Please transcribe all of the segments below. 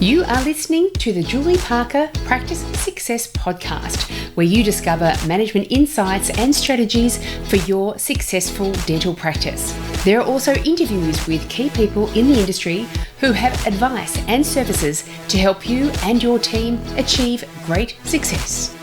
You are listening to the Julie Parker Practice Success Podcast, where you discover management insights and strategies for your successful dental practice. There are also interviews with key people in the industry who have advice and services to help you and your team achieve great success.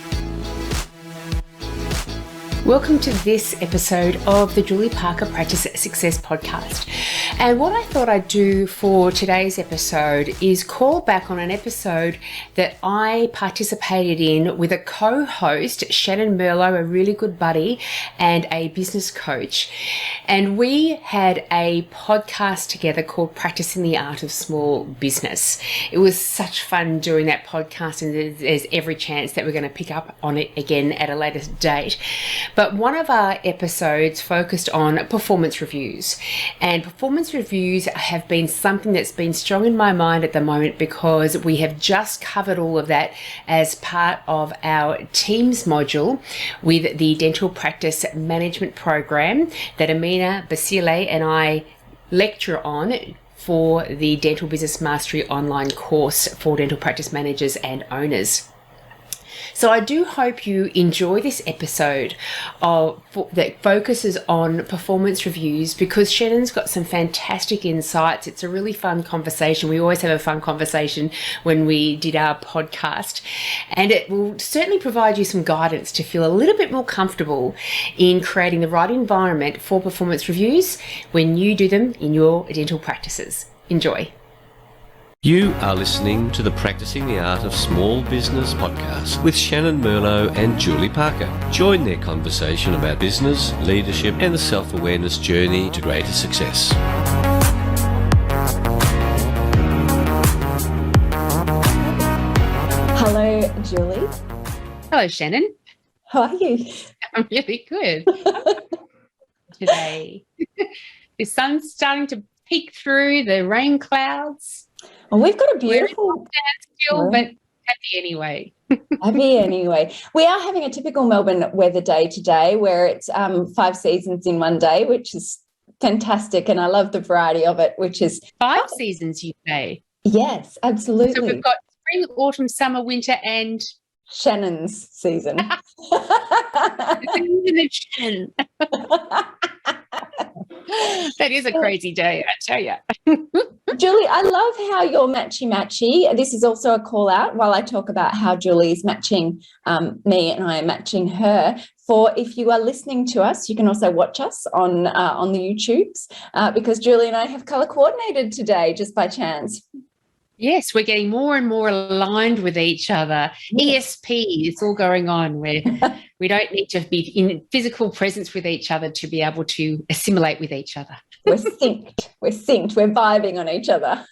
Welcome to this episode of the Julie Parker Practice Success Podcast. And what I thought I'd do for today's episode is call back on an episode that I participated in with a co-host, Shannyn Merlo, a really good buddy and a business coach. And we had a podcast together called Practicing the Art of Small Business. It was such fun doing that podcast, and there's every chance that we're going to pick up on it again at a later date. But one of our episodes focused on performance reviews, and performance reviews have been something that's been strong in my mind at the moment because we have just covered all of that as part of our Teams module with the Dental Practice Management Program that Amina Basile and I lecture on for the Dental Business Mastery online course for dental practice managers and owners. So I do hope you enjoy this episode that focuses on performance reviews, because Shannyn's got some fantastic insights. It's a really fun conversation. We always have a fun conversation when we did our podcast, and it will certainly provide you some guidance to feel a little bit more comfortable in creating the right environment for performance reviews when you do them in your dental practices. Enjoy. You are listening to the Practicing the Art of Small Business podcast with Shannyn Merlo and Julie Parker. Join their conversation about business, leadership, and the self-awareness journey to greater success. Hello, Julie. Hello, Shannyn. How are you? I'm really good today. The sun's starting to peek through the rain clouds. Well, we've got a beautiful still, but happy anyway. Happy anyway. We are having a typical Melbourne weather day today, where it's 5 seasons in one day, which is fantastic, and I love the variety of it. Which is 5 seasons, you say? Yes, absolutely. So we've got spring, autumn, summer, winter, and Shannyn's season. The season of Shannyn. That is a crazy day, I tell you. Julie, I love how you're matchy-matchy. This is also a call out while I talk about how Julie is matching me and I am matching her. For if you are listening to us, you can also watch us on the YouTubes because Julie and I have colour coordinated today just by chance. Yes, we're getting more and more aligned with each other. Yes. ESP, it's all going on where we don't need to be in physical presence with each other to be able to assimilate with each other. We're synced. We're vibing on each other.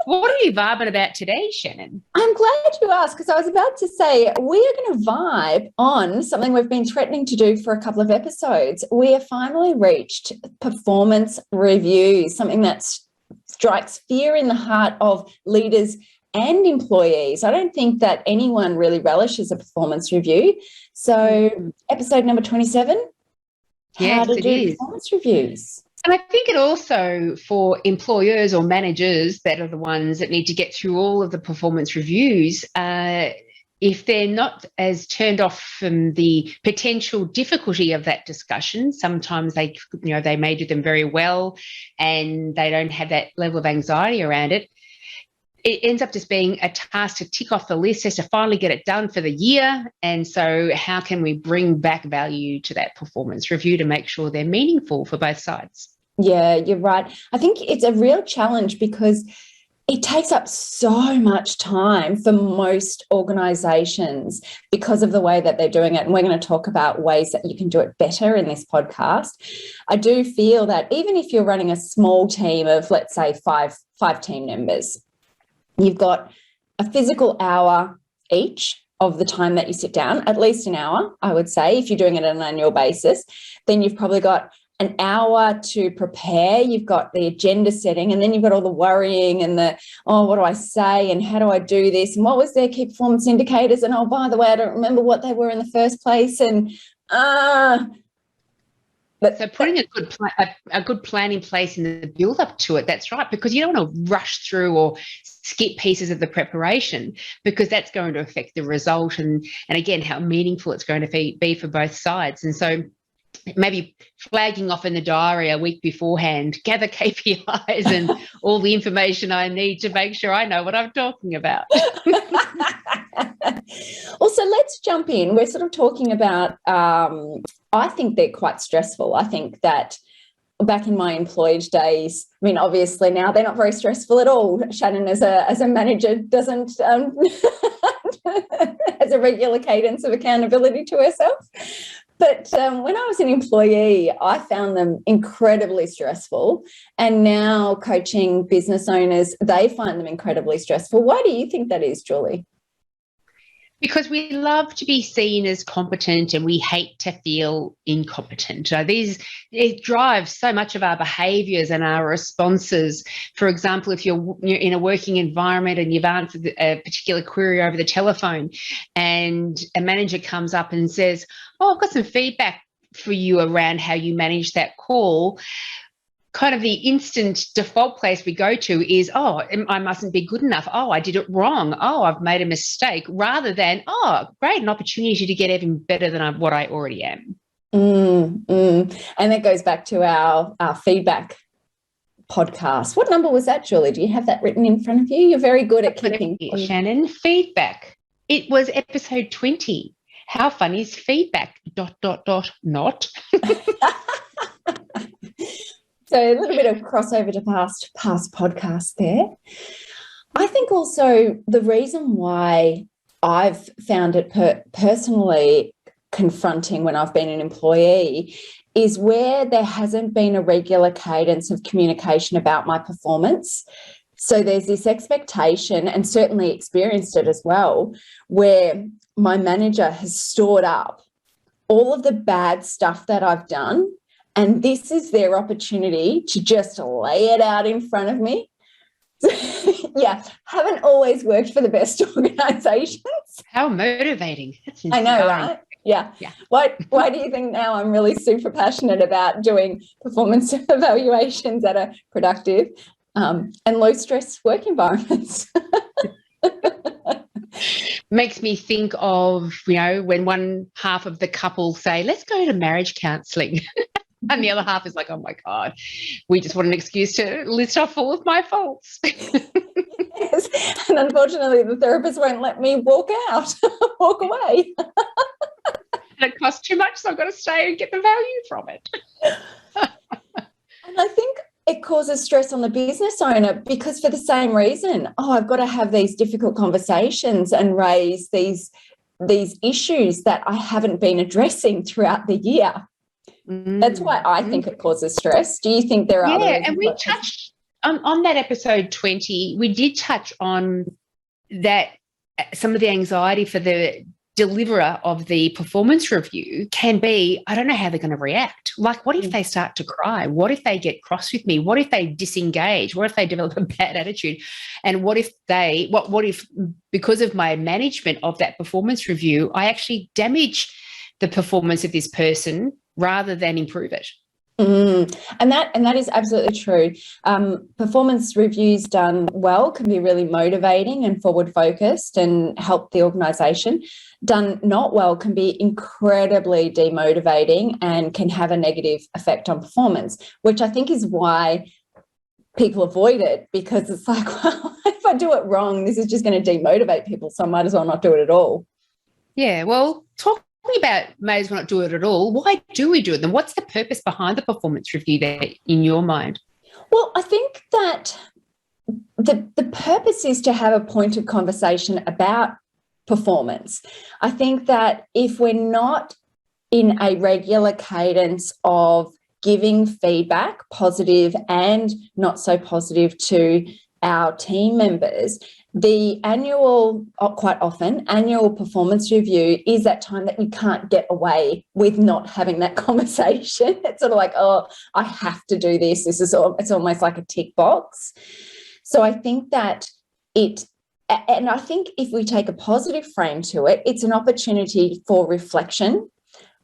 What are you vibing about today, Shannyn? I'm glad you asked, because I was about to say we are going to vibe on something we've been threatening to do for a couple of episodes. We have finally reached performance reviews, something that strikes fear in the heart of leaders and employees. I don't think that anyone really relishes a performance review. So episode number 27, how to do performance reviews. And I think it also, for employers or managers that are the ones that need to get through all of the performance reviews, if they're not as turned off from the potential difficulty of that discussion, sometimes they may do them very well and they don't have that level of anxiety around it. It ends up just being a task to tick off the list as to finally get it done for the year. And so how can we bring back value to that performance review to make sure they're meaningful for both sides? Yeah, you're right. I think it's a real challenge because it takes up so much time for most organisations because of the way that they're doing it. And we're going to talk about ways that you can do it better in this podcast. I do feel that even if you're running a small team of, let's say, five team members, you've got a physical hour each of the time that you sit down, at least an hour, I would say, if you're doing it on an annual basis. Then you've probably got an hour to prepare. You've got the agenda setting, and then you've got all the worrying and the, what do I say and how do I do this and what was their key performance indicators, and by the way, I don't remember what they were in the first place, and So putting a good plan in place in the build up to it, that's right, because you don't want to rush through or skip pieces of the preparation, because that's going to affect the result and again, how meaningful it's going to be for both sides. And so maybe flagging off in the diary a week beforehand, gather KPIs and all the information I need to make sure I know what I'm talking about. Also, let's jump in. We're sort of talking about, I think they're quite stressful. I think that back in my employed days, I mean, obviously now they're not very stressful at all. Shannyn, as a manager, doesn't has a regular cadence of accountability to herself. But when I was an employee, I found them incredibly stressful. And now coaching business owners, they find them incredibly stressful. Why do you think that is, Julie? Because we love to be seen as competent and we hate to feel incompetent. It drives so much of our behaviours and our responses. For example, if you're in a working environment and you've answered a particular query over the telephone and a manager comes up and says, "Oh, I've got some feedback for you around how you managed that call," kind of the instant default place we go to is, "Oh, I mustn't be good enough. Oh, I did it wrong. Oh, I've made a mistake," rather than, "Oh, great, an opportunity to get even better than what I already am." And that goes back to our feedback podcast. What number was that, Julie? Do you have that written in front of you? You're very good at keeping. Shannyn, feedback. It was episode 20. How fun is feedback? ... Not. So a little bit of crossover to past podcasts there. I think also the reason why I've found it personally confronting when I've been an employee is where there hasn't been a regular cadence of communication about my performance. So there's this expectation, and certainly experienced it as well, where my manager has stored up all of the bad stuff that I've done, and this is their opportunity to just lay it out in front of me. Yeah, haven't always worked for the best organisations. How motivating. That's inspiring. I know, right? Yeah. Why do you think now I'm really super passionate about doing performance evaluations that are productive and low-stress work environments? Makes me think of, when one half of the couple say, "Let's go to marriage counselling." And the other half is like, "Oh, my God, we just want an excuse to list off all of my faults." Yes. And unfortunately, the therapist won't let me walk away. And it costs too much, so I've got to stay and get the value from it. And I think it causes stress on the business owner because for the same reason, I've got to have these difficult conversations and raise these issues that I haven't been addressing throughout the year. That's why I think it causes stress. Do you think there are other reasons? Yeah, and we touched on that episode 20, we did touch on that some of the anxiety for the deliverer of the performance review can be, I don't know how they're going to react. Like, what if they start to cry? What if they get cross with me? What if they disengage? What if they develop a bad attitude? And what if because of my management of that performance review, I actually damage the performance of this person rather than improve it? And that is absolutely true. Performance reviews done well can be really motivating and forward focused and help the organisation. Done not well can be incredibly demotivating and can have a negative effect on performance, which I think is why people avoid it, because it's like, well, if I do it wrong, this is just going to demotivate people, so I might as well not do it at all. Yeah, well, talk about may as well not do it at all. Why do we do it then? What's the purpose behind the performance review there in your mind? Well, I think that the purpose is to have a pointed conversation about performance. I think that if we're not in a regular cadence of giving feedback, positive and not so positive, to our team members, the quite often annual performance review is that time that you can't get away with not having that conversation. It's sort of like, oh, I have to do this. It's almost like a tick box. So I think that and I think if we take a positive frame to it, it's an opportunity for reflection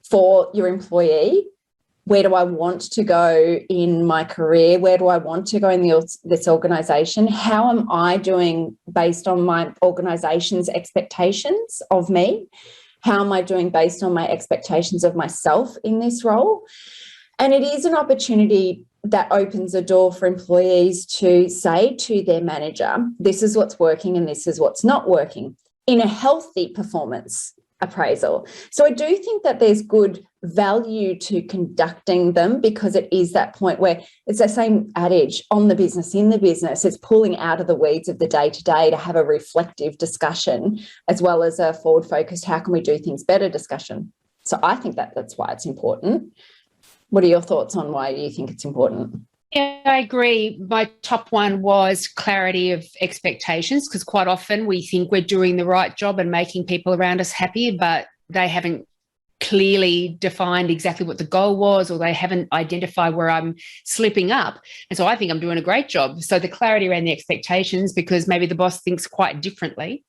for your employee where do I want to go in my career? Where do I want to go in this organisation? How am I doing based on my organisation's expectations of me? How am I doing based on my expectations of myself in this role? And it is an opportunity that opens a door for employees to say to their manager, this is what's working and this is what's not working, in a healthy performance appraisal. So I do think that there's good value to conducting them, because it is that point where it's the same adage, on the business, in the business. It's pulling out of the weeds of the day-to-day to have a reflective discussion, as well as a forward-focused, how can we do things better discussion. So I think that that's why it's important. What are your thoughts on why you think it's important? Yeah, I agree. My top one was clarity of expectations, because quite often we think we're doing the right job and making people around us happy, but they haven't clearly defined exactly what the goal was, or they haven't identified where I'm slipping up. And so I think I'm doing a great job. So the clarity around the expectations, because maybe the boss thinks quite differently.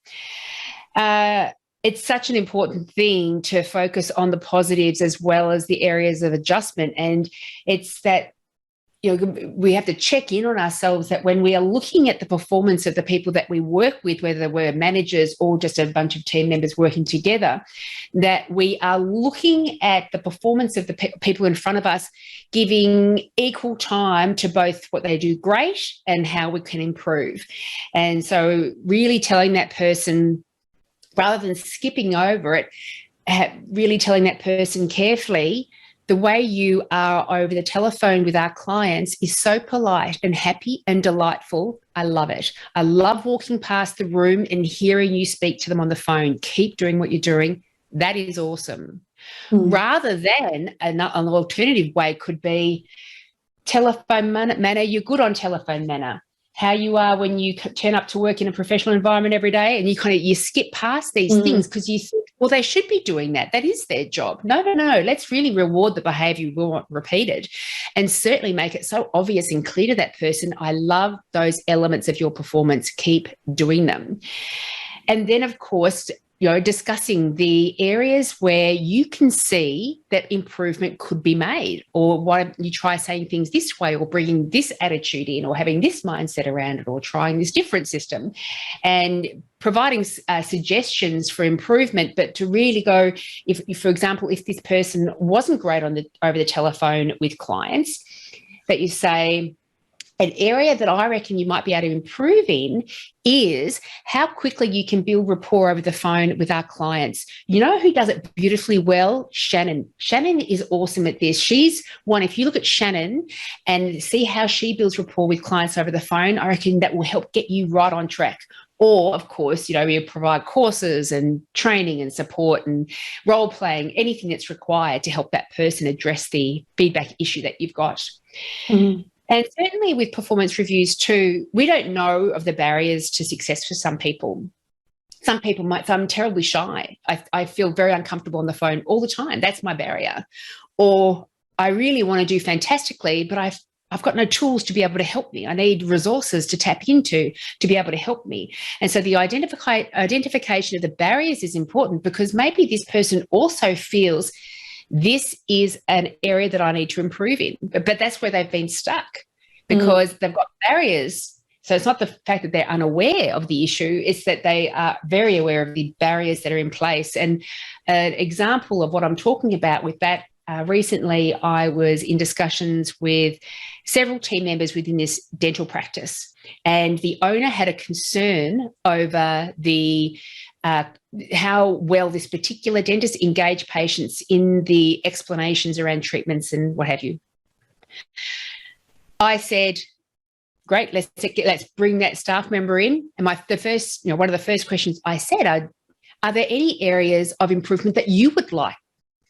It's such an important thing to focus on the positives as well as the areas of adjustment. And it's that, we have to check in on ourselves that when we are looking at the performance of the people that we work with, whether we're managers or just a bunch of team members working together, that we are looking at the performance of the people in front of us, giving equal time to both what they do great and how we can improve. And so really telling that person, rather than skipping over it, really telling that person carefully, the way you are over the telephone with our clients is so polite and happy and delightful. I love it. I love walking past the room and hearing you speak to them on the phone. Keep doing what you're doing. That is awesome. Rather than an alternative way could be telephone manner. You're good on telephone manner. How you are when you turn up to work in a professional environment every day, and you skip past these things because you think, well, they should be doing that. That is their job. No. Let's really reward the behaviour we want repeated, and certainly make it so obvious and clear to that person, I love those elements of your performance. Keep doing them. And then, of course, discussing the areas where you can see that improvement could be made, or why don't you try saying things this way, or bringing this attitude in, or having this mindset around it, or trying this different system, and providing suggestions for improvement. But to really go, if for example, if this person wasn't great over the telephone with clients, that you say, an area that I reckon you might be able to improve in is how quickly you can build rapport over the phone with our clients. You know who does it beautifully well? Shannyn. Shannyn is awesome at this. She's one, if you look at Shannyn and see how she builds rapport with clients over the phone, I reckon that will help get you right on track. Or, of course, we provide courses and training and support and role playing, anything that's required to help that person address the feedback issue that you've got. And certainly with performance reviews too, we don't know of the barriers to success for some people. Some people might say, I'm terribly shy. I feel very uncomfortable on the phone all the time. That's my barrier. Or I really want to do fantastically, but I've got no tools to be able to help me. I need resources to tap into to be able to help me. And so the identification of the barriers is important, because maybe this person also feels this is an area that I need to improve in, but that's where they've been stuck, because they've got barriers. So it's not the fact that they're unaware of the issue, it's that they are very aware of the barriers that are in place. And an example of what I'm talking about with that, recently I was in discussions with several team members within this dental practice, and the owner had a concern over the how well this particular dentist engaged patients in the explanations around treatments and what have you. I said, great, let's bring that staff member in. And one of the first questions I said are there any areas of improvement that you would like?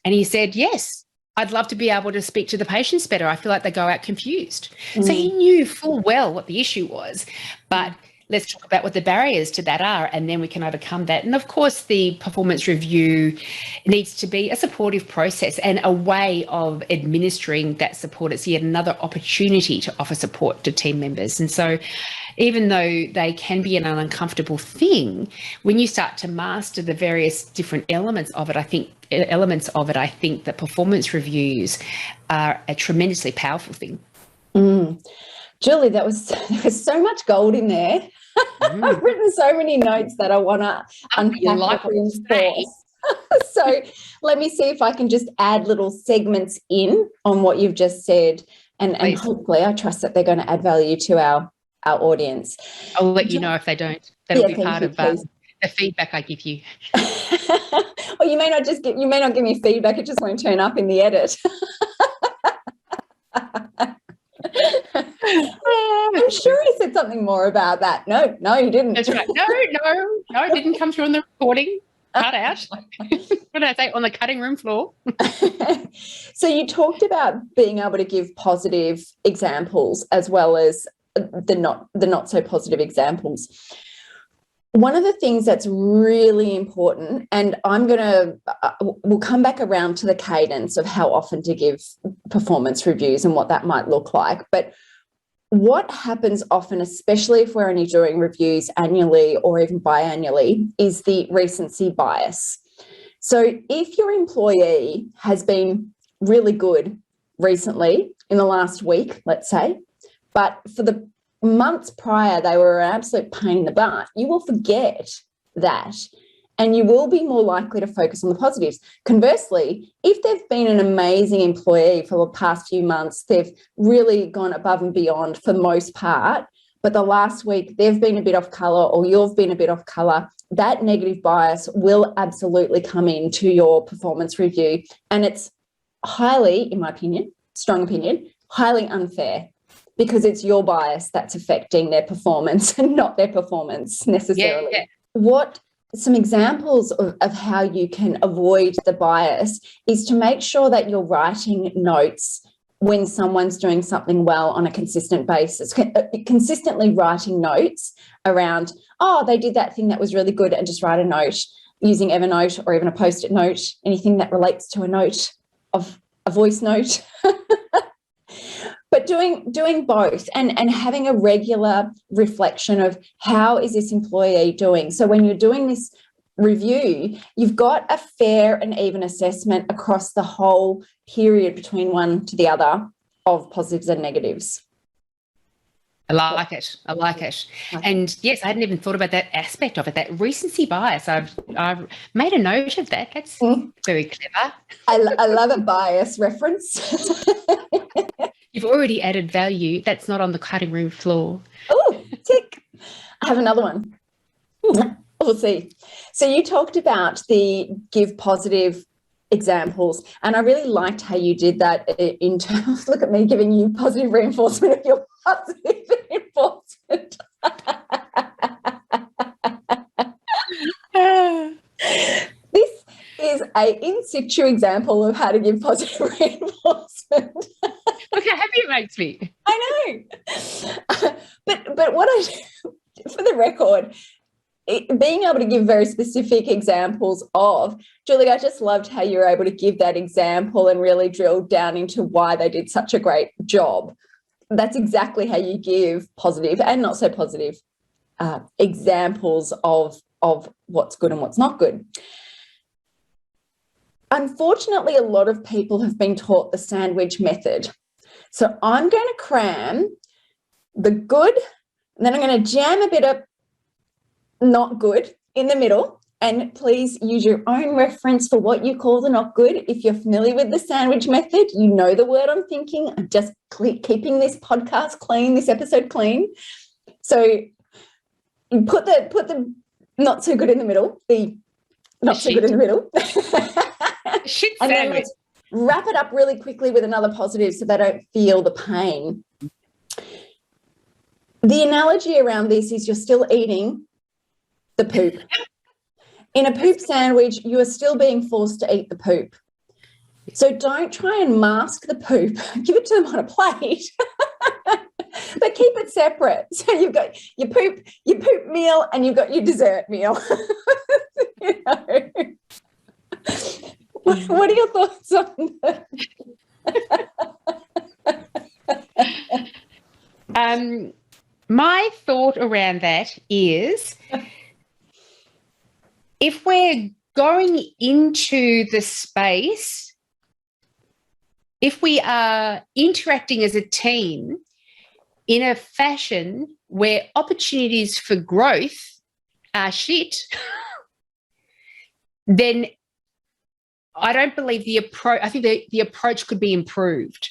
And he said, yes, I'd love to be able to speak to the patients better. I feel like they go out confused. So he knew full well what the issue was, but let's talk about what the barriers to that are, and then we can overcome that. And of course, the performance review needs to be a supportive process and a way of administering that support. It's yet another opportunity to offer support to team members. And so even though they can be an uncomfortable thing, when you start to master the various different elements of it, I think that performance reviews are a tremendously powerful thing. Julie, there was so much gold in there. I've written so many notes that I want to unpack and reinforce. So let me see if I can just add little segments in on what you've just said, and hopefully I trust that they're going to add value to our audience. I'll let you know if they don't. That'll be part of the feedback I give you. Well, you may not give me feedback, it just won't turn up in the edit. I'm sure he said something more about that. No, he didn't. That's right. No, it didn't come through on the recording. Cut out. What did I say? On the cutting room floor. So you talked about being able to give positive examples as well as the not so positive examples. One of the things that's really important, and we'll come back around to the cadence of how often to give performance reviews and what that might look like. But what happens often, especially if we're only doing reviews annually or even biannually, is the recency bias. So if your employee has been really good recently in the last week, let's say, but for the months prior they were an absolute pain in the butt, you will forget that and you will be more likely to focus on the positives. Conversely, if they've been an amazing employee for the past few months, they've really gone above and beyond for the most part, but the last week they've been a bit off colour or you've been a bit off colour, that negative bias will absolutely come into your performance review. And it's highly, in my opinion, strong opinion, highly unfair, because it's your bias that's affecting their performance and not their performance necessarily. Yeah. What some examples of how you can avoid the bias is to make sure that you're writing notes when someone's doing something well on a consistent basis, consistently writing notes around, they did that thing that was really good, and just write a note using Evernote or even a Post-it note, anything that relates to a note of a voice note. But doing both and having a regular reflection of how is this employee doing. So when you're doing this review, you've got a fair and even assessment across the whole period between one to the other of positives and negatives. I like it. And yes, I hadn't even thought about that aspect of it, that recency bias. I've made a note of that. That's very clever. I love a bias reference. You've already added value. That's not on the cutting room floor. Oh, tick. I have another one. We'll see. So you talked about the give positive examples, and I really liked how you did that in terms, look at me giving you positive reinforcement of your positive reinforcement. This is a in situ example of how to give positive reinforcement. Look how happy it makes me. I know. But what I do, for the record, being able to give very specific examples of, Julie, I just loved how you were able to give that example and really drill down into why they did such a great job. That's exactly how you give positive and not so positive examples of what's good and what's not good. Unfortunately, a lot of people have been taught the sandwich method. So I'm going to cram the good, and then I'm going to jam a bit of not good in the middle. And please use your own reference for what you call the not good. If you're familiar with the sandwich method, you know the word I'm thinking. I'm just keeping this podcast clean, this episode clean. So you put the not so good in the middle, the not so good in the middle. And then let's wrap it up really quickly with another positive so they don't feel the pain. The analogy around this is you're still eating the poop. In a poop sandwich, you are still being forced to eat the poop. So don't try and mask the poop. Give it to them on a plate. But keep it separate. So you've got your poop meal, and you've got your dessert meal. You know? What are your thoughts on that? My thought around that is, if we're going into the space, if we are interacting as a team in a fashion where opportunities for growth are shit, then I don't believe the approach, I think the approach could be improved.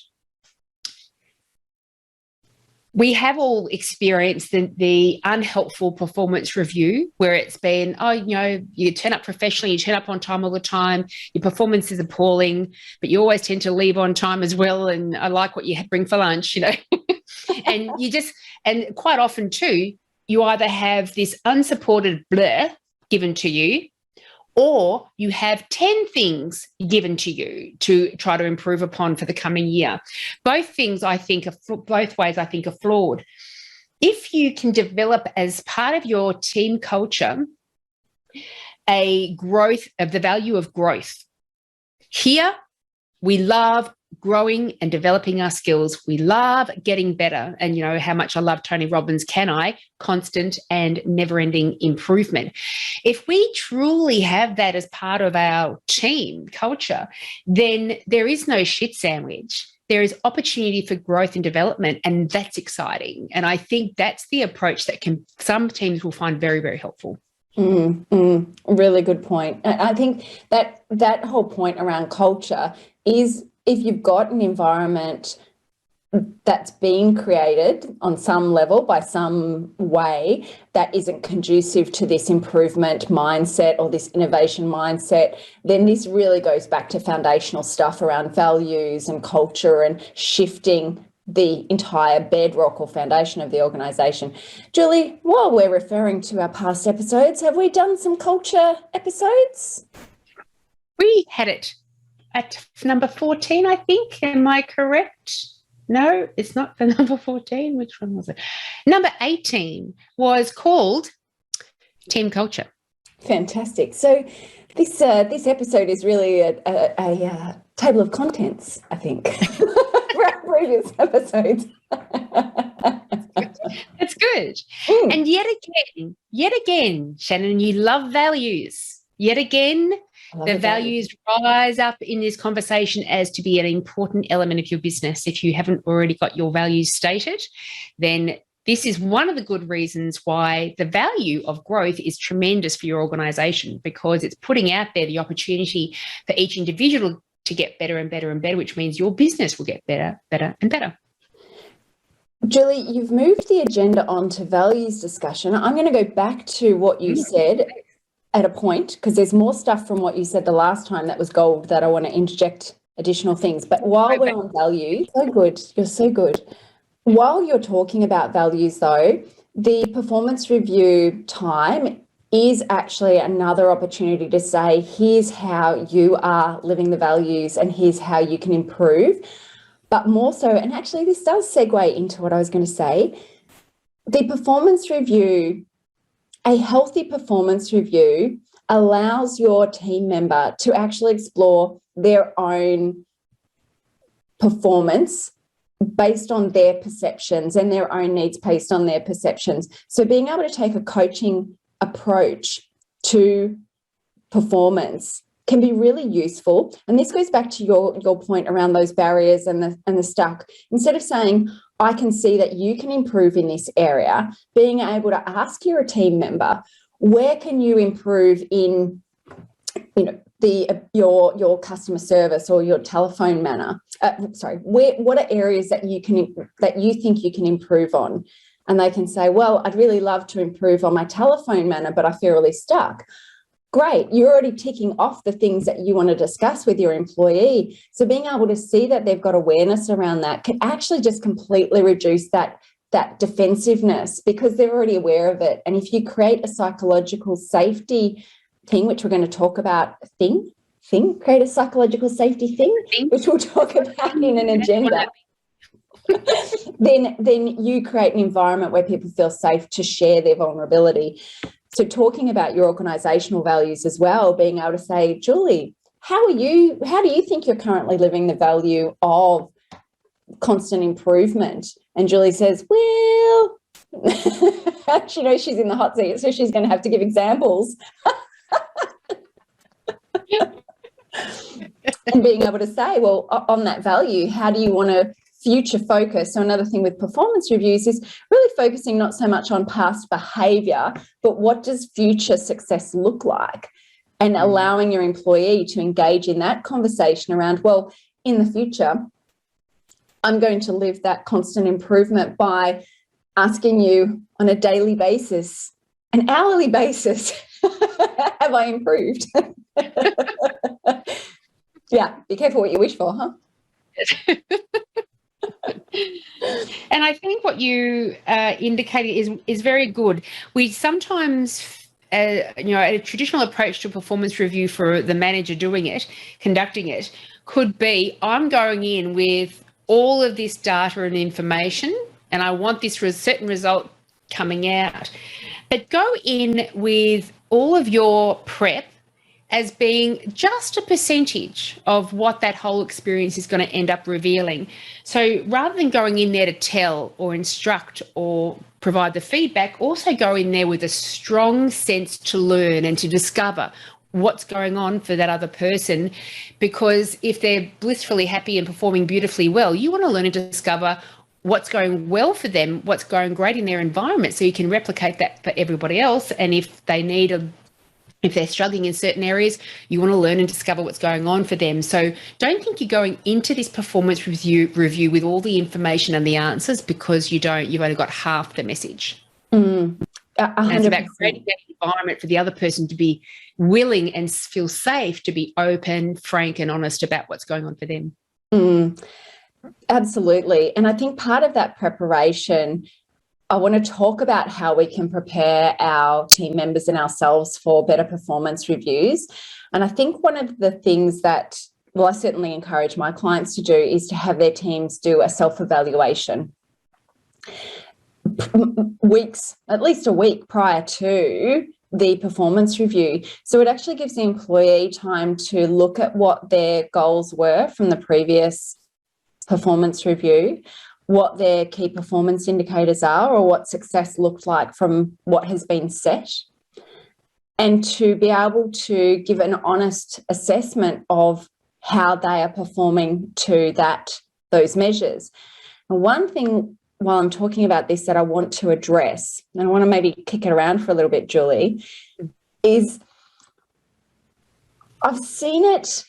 We have all experienced the unhelpful performance review, where it's been, oh, you know, you turn up professionally, you turn up on time all the time, your performance is appalling, but you always tend to leave on time as well, and I like what you bring for lunch, you know. And and quite often too, you either have this unsupported blur given to you, or you have 10 things given to you to try to improve upon for the coming year. Both ways I think are flawed. If you can develop as part of your team culture a growth of the value of growth. Here, we love growing and developing our skills. We love getting better. And you know how much I love Tony Robbins' constant and never-ending improvement. If we truly have that as part of our team culture, then there is no shit sandwich. There is opportunity for growth and development, and that's exciting. And I think that's the approach that some teams will find very, very helpful. Really good point. I think that whole point around culture is, if you've got an environment that's being created on some level by some way that isn't conducive to this improvement mindset or this innovation mindset, then this really goes back to foundational stuff around values and culture and shifting the entire bedrock or foundation of the organisation. Julie, while we're referring to our past episodes, have we done some culture episodes? We had it at number 14, I think. Am I correct? No, it's not the number 14. Which one was it? Number 18 was called Team Culture. Fantastic. So this episode is really a table of contents, I think, for our previous episodes. That's good. And yet again, Shannyn, you love values. Yet again, the values rise up in this conversation as to be an important element of your business. If you haven't already got your values stated, then this is one of the good reasons why the value of growth is tremendous for your organisation, because it's putting out there the opportunity for each individual to get better and better and better, which means your business will get better, better and better. Julie, you've moved the agenda on to values discussion. I'm going to go back to what you said at a point, because there's more stuff from what you said the last time that was gold that I want to interject additional things. But while we're on values, so good, you're so good. While you're talking about values though, the performance review time is actually another opportunity to say, here's how you are living the values and here's how you can improve. But more so, and actually this does segue into what I was going to say, the performance review, a healthy performance review allows your team member to actually explore their own performance based on their perceptions and their own needs based on their perceptions. So being able to take a coaching approach to performance can be really useful. And this goes back to your point around those barriers and the stuck. Instead of saying, I can see that you can improve in this area, being able to ask your team member, where can you improve in, your customer service or your telephone manner? What are areas that you think you can improve on? And they can say, well, I'd really love to improve on my telephone manner, but I feel really stuck. Great, you're already ticking off the things that you want to discuss with your employee. So being able to see that they've got awareness around that can actually just completely reduce that defensiveness, because they're already aware of it. And if you create a psychological safety thing, which we're going to talk about, create a psychological safety thing, which we'll talk about in an agenda. then you create an environment where people feel safe to share their vulnerability. So talking about your organizational values as well, being able to say, Julie, how do you think you're currently living the value of constant improvement? And Julie says, well, she knows she's in the hot seat, so she's going to have to give examples. And being able to say, well, on that value, how do you want to future focus? So another thing with performance reviews is really focusing not so much on past behavior, but what does future success look like? And allowing your employee to engage in that conversation around, well, in the future, I'm going to live that constant improvement by asking you on a daily basis, an hourly basis, have I improved? Yeah, be careful what you wish for, huh? And I think what you indicated is very good. We sometimes, a traditional approach to performance review for the manager conducting it, could be, I'm going in with all of this data and information, and I want this certain result coming out. But go in with all of your prep as being just a percentage of what that whole experience is going to end up revealing. So rather than going in there to tell or instruct or provide the feedback, also go in there with a strong sense to learn and to discover what's going on for that other person. Because if they're blissfully happy and performing beautifully well, you want to learn and discover what's going well for them, what's going great in their environment, so you can replicate that for everybody else. And if they need if they're struggling in certain areas, you want to learn and discover what's going on for them. So don't think you're going into this performance review with all the information and the answers, because you don't. You've only got half the message. And it's about creating that environment for the other person to be willing and feel safe to be open, frank, and honest about what's going on for them. Absolutely. And I think part of that preparation, I want to talk about how we can prepare our team members and ourselves for better performance reviews. And I think one of the things that, well, I certainly encourage my clients to do is to have their teams do a self-evaluation at least a week prior to the performance review. So it actually gives the employee time to look at what their goals were from the previous performance review, what their key performance indicators are, or what success looked like from what has been set, and to be able to give an honest assessment of how they are performing to those measures. And one thing while I'm talking about this that I want to address, and I want to maybe kick it around for a little bit, Julie, is I've seen it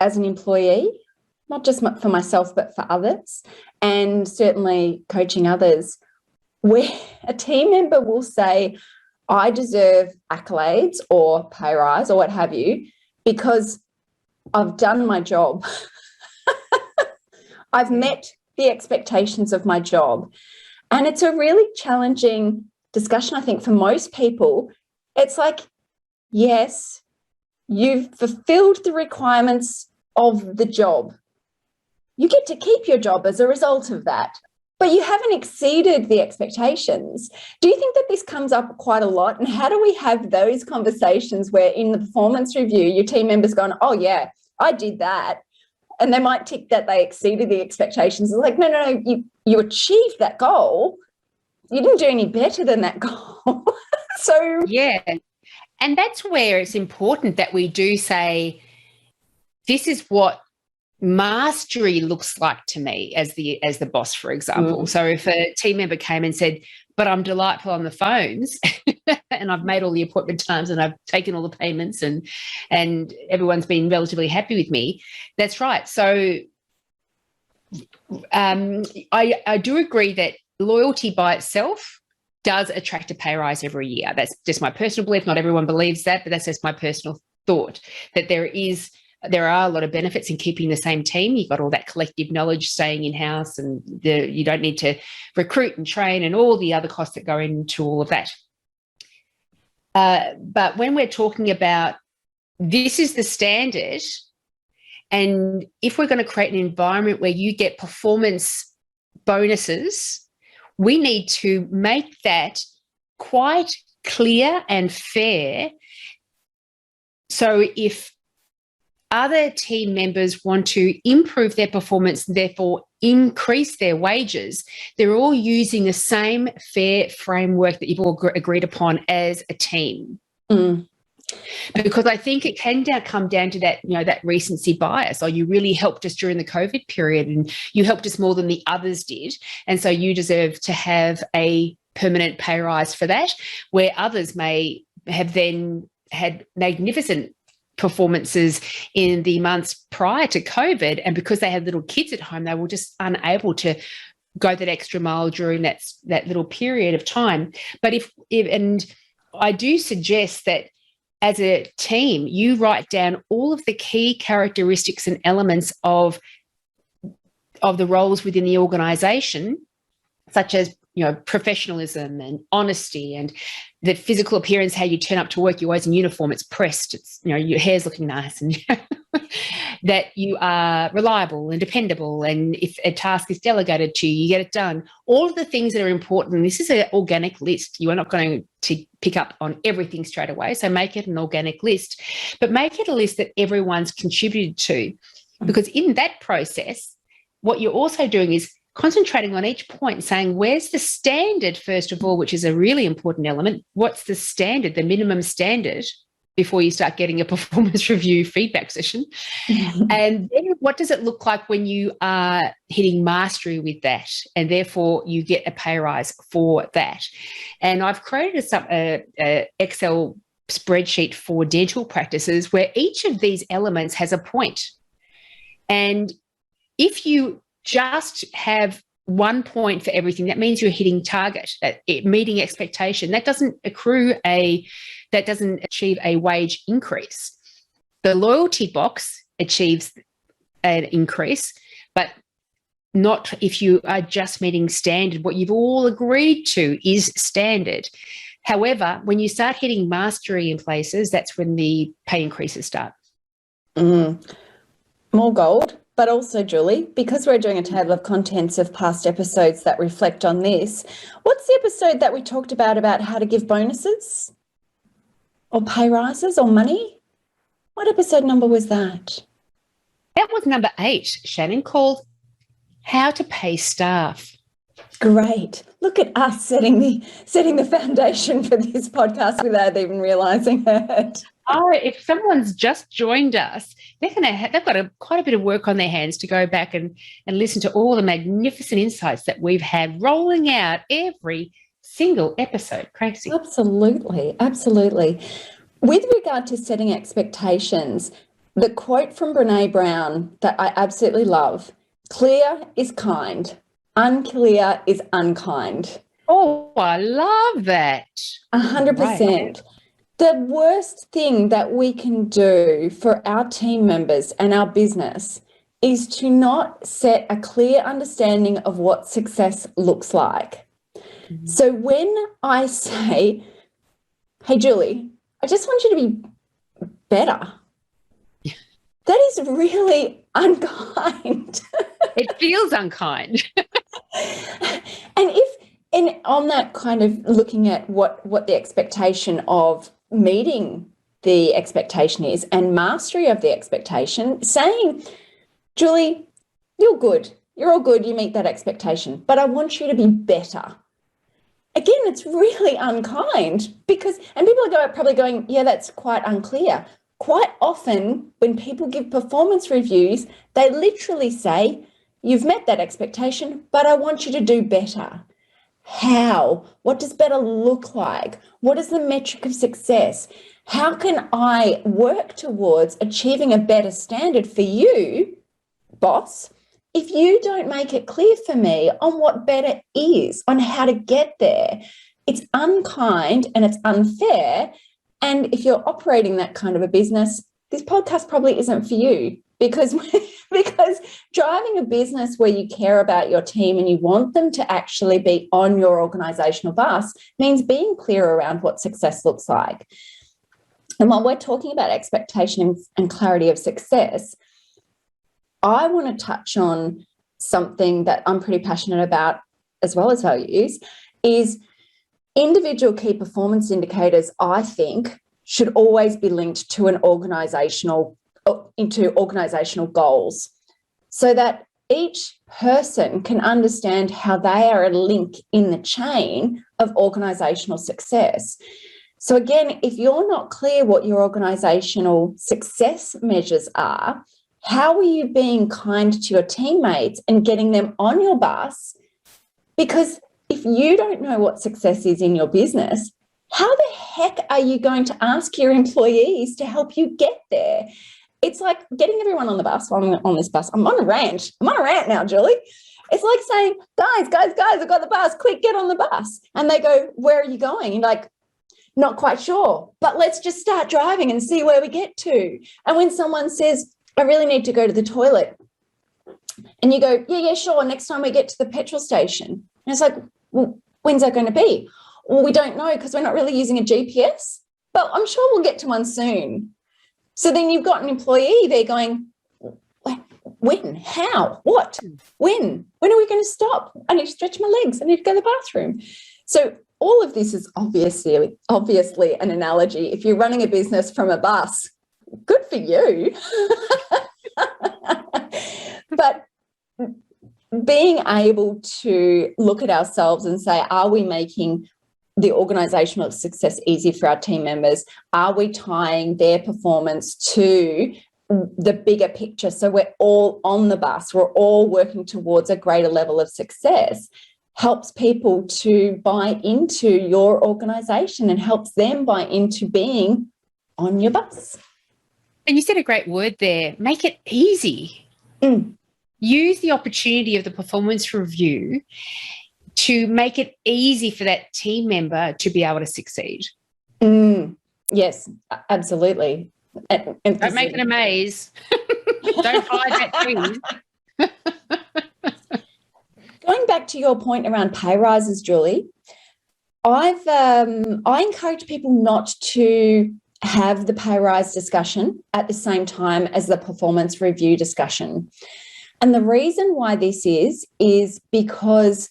as an employee, not just for myself, but for others, and certainly coaching others, where a team member will say, I deserve accolades or pay rise or what have you, because I've done my job. I've met the expectations of my job. And it's a really challenging discussion, I think, for most people. It's like, yes, you've fulfilled the requirements of the job. You get to keep your job as a result of that, but you haven't exceeded the expectations. Do you think that this comes up quite a lot? And how do we have those conversations where in the performance review, your team members going, oh yeah, I did that. And they might tick that they exceeded the expectations. It's like, no, you achieved that goal. You didn't do any better than that goal. So yeah. And that's where it's important that we do say, this is what mastery looks like to me as the boss, for example. So if a team member came and said, but I'm delightful on the phones and I've made all the appointment times and I've taken all the payments and everyone's been relatively happy with me, that's right. So I do agree that loyalty by itself does attract a pay rise every year. That's just my personal belief. Not everyone believes that, but that's just my personal thought, that there are a lot of benefits in keeping the same team. You've got all that collective knowledge staying in-house, and you don't need to recruit and train and all the other costs that go into all of that. But when we're talking about this is the standard And if we're going to create an environment where you get performance bonuses, we need to make that quite clear and fair. So if other team members want to improve their performance and therefore increase their wages, they're all using the same fair framework that you've all agreed upon as a team. Because I think it can come down to that, that recency bias. Oh, you really helped us during the COVID period and you helped us more than the others did. And so you deserve to have a permanent pay rise for that, where others may have then had magnificent performances in the months prior to COVID. And because they had little kids at home, they were just unable to go that extra mile during that little period of time. But and I do suggest that as a team, you write down all of the key characteristics and elements of the roles within the organization, such as professionalism and honesty and the physical appearance, how you turn up to work, you're always in uniform, it's pressed, it's, your hair's looking nice, and that you are reliable and dependable. And if a task is delegated to you, you get it done. All of the things that are important. This is an organic list. You are not going to pick up on everything straight away. So make it an organic list, but make it a list that everyone's contributed to, because in that process, what you're also doing is concentrating on each point, saying, where's the standard, first of all, which is a really important element. What's the standard, the minimum standard, before you start getting a performance review feedback session? And then what does it look like when you are hitting mastery with that? And therefore you get a pay rise for that. And I've created a Excel spreadsheet for dental practices where each of these elements has a point. And if you just have 1 point for everything, that means you're hitting target, meeting expectation. That doesn't achieve a wage increase. The loyalty box achieves an increase, but not if you are just meeting standard. What you've all agreed to is standard. However, when you start hitting mastery in places, that's when the pay increases start. More gold. But also, Julie, because we're doing a table of contents of past episodes that reflect on this, what's the episode that we talked about how to give bonuses or pay rises or money? What episode number was that? That was number 8, Shannyn, called How to Pay Staff. Great. Look at us setting the foundation for this podcast without even realising it. Oh, if someone's just joined us, they've got quite a bit of work on their hands to go back and listen to all the magnificent insights that we've had rolling out every single episode. Crazy. Absolutely. Absolutely. With regard to setting expectations, the quote from Brene Brown that I absolutely love, clear is kind, unclear is unkind. Oh, I love that. 100%. Right. The worst thing that we can do for our team members and our business is to not set a clear understanding of what success looks like. Mm-hmm. So when I say, hey, Julie, I just want you to be better, that is really unkind. It feels unkind. And on that kind of looking at what the expectation of meeting the expectation is and mastery of the expectation, saying, Julie, you're good. You're all good. You meet that expectation, but I want you to be better. Again, it's really unkind because people are probably going, yeah, that's quite unclear. Quite often when people give performance reviews, they literally say, you've met that expectation, but I want you to do better. How? What does better look like? What is the metric of success? How can I work towards achieving a better standard for you, boss, if you don't make it clear for me on what better is, on how to get there? It's unkind and it's unfair. And if you're operating that kind of a business, this podcast probably isn't for you because driving a business where you care about your team and you want them to actually be on your organizational bus means being clear around what success looks like. And while we're talking about expectation and clarity of success, I want to touch on something that I'm pretty passionate about as well as values, is individual key performance indicators, I think, should always be linked to into organizational goals, so that each person can understand how they are a link in the chain of organizational success. So again, if you're not clear what your organizational success measures are, how are you being kind to your teammates and getting them on your bus? Because if you don't know what success is in your business, how the heck are you going to ask your employees to help you get there? It's like getting everyone on the bus. I'm on this bus. I'm on a rant. I'm on a rant now, Julie. It's like saying, guys, I've got the bus. Quick, get on the bus. And they go, where are you going? And you're like, not quite sure, but let's just start driving and see where we get to. And when someone says, I really need to go to the toilet, and you go, yeah, sure, next time we get to the petrol station. And it's like, well, when's that going to be? Well, we don't know because we're not really using a GPS, but I'm sure we'll get to one soon. So then you've got an employee there going, when, how, what, when are we going to stop? I need to stretch my legs. I need to go to the bathroom. So all of this is obviously an analogy. If you're running a business from a bus, good for you. But being able to look at ourselves and say, are we making the organizational success easy for our team members? Are we tying their performance to the bigger picture? So we're all on the bus, we're all working towards a greater level of success, helps people to buy into your organization and helps them buy into being on your bus. And you said a great word there, make it easy. Use the opportunity of the performance review to make it easy for that team member to be able to succeed. Yes, absolutely. Don't make it a maze. Don't hide that thing. Going back to your point around pay rises, Julie, I encourage people not to have the pay rise discussion at the same time as the performance review discussion. And the reason why this is because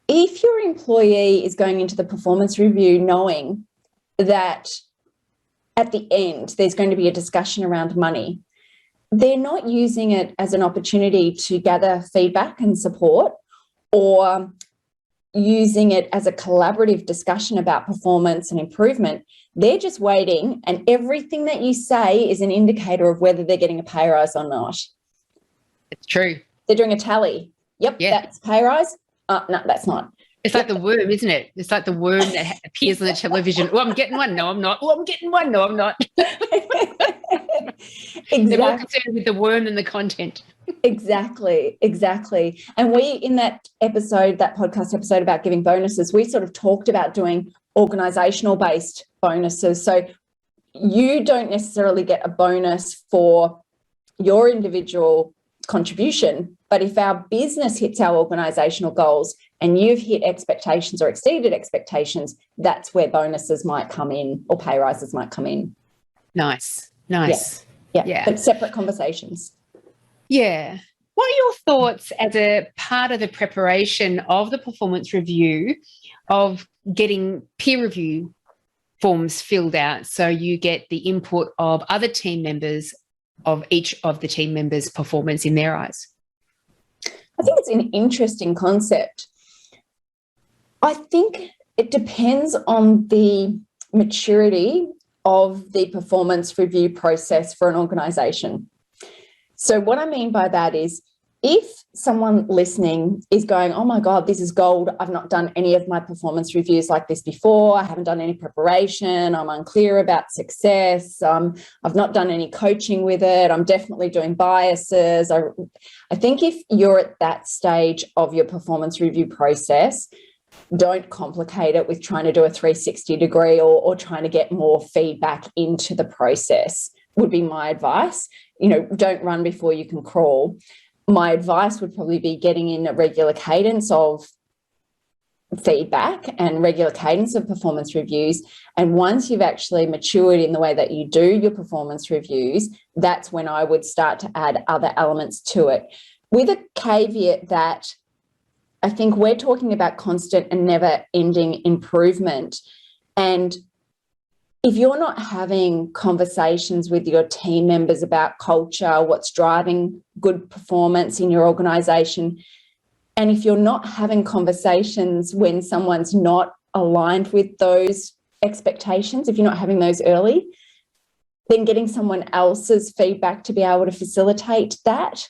if your employee is going into the performance review knowing that at the end there's going to be a discussion around money, they're not using it as an opportunity to gather feedback and support, or using it as a collaborative discussion about performance and improvement. They're just waiting, and everything that you say is an indicator of whether they're getting a pay rise or not. It's true. They're doing a tally. Yep, that's pay rise. No, that's not. It's like the worm, isn't it? It's like the worm that appears on the television. Oh, I'm getting one. No, I'm not. Oh, I'm getting one. No, I'm not. Exactly. They're more concerned with the worm than the content. Exactly. And we, in that podcast episode about giving bonuses, we sort of talked about doing organizational based bonuses. So you don't necessarily get a bonus for your individual contribution, but if our business hits our organizational goals and you've hit expectations or exceeded expectations, that's where bonuses might come in or pay rises might come in. Nice. Yeah. But separate conversations. Yeah. What are your thoughts as a part of the preparation of the performance review of getting peer review forms filled out so you get the input of other team members of each of the team members' performance in their eyes? I think it's an interesting concept. I think it depends on the maturity of the performance review process for an organisation. So what I mean by that is, if someone listening is going, oh my God, this is gold, I've not done any of my performance reviews like this before, I haven't done any preparation, I'm unclear about success, I've not done any coaching with it, I'm definitely doing biases. I think if you're at that stage of your performance review process, don't complicate it with trying to do a 360 degree or trying to get more feedback into the process, would be my advice. Don't run before you can crawl. My advice would probably be getting in a regular cadence of feedback and regular cadence of performance reviews. And once you've actually matured in the way that you do your performance reviews, that's when I would start to add other elements to it, with a caveat that I think we're talking about constant and never ending improvement. And if you're not having conversations with your team members about culture, what's driving good performance in your organisation, and if you're not having conversations when someone's not aligned with those expectations, if you're not having those early, then getting someone else's feedback to be able to facilitate that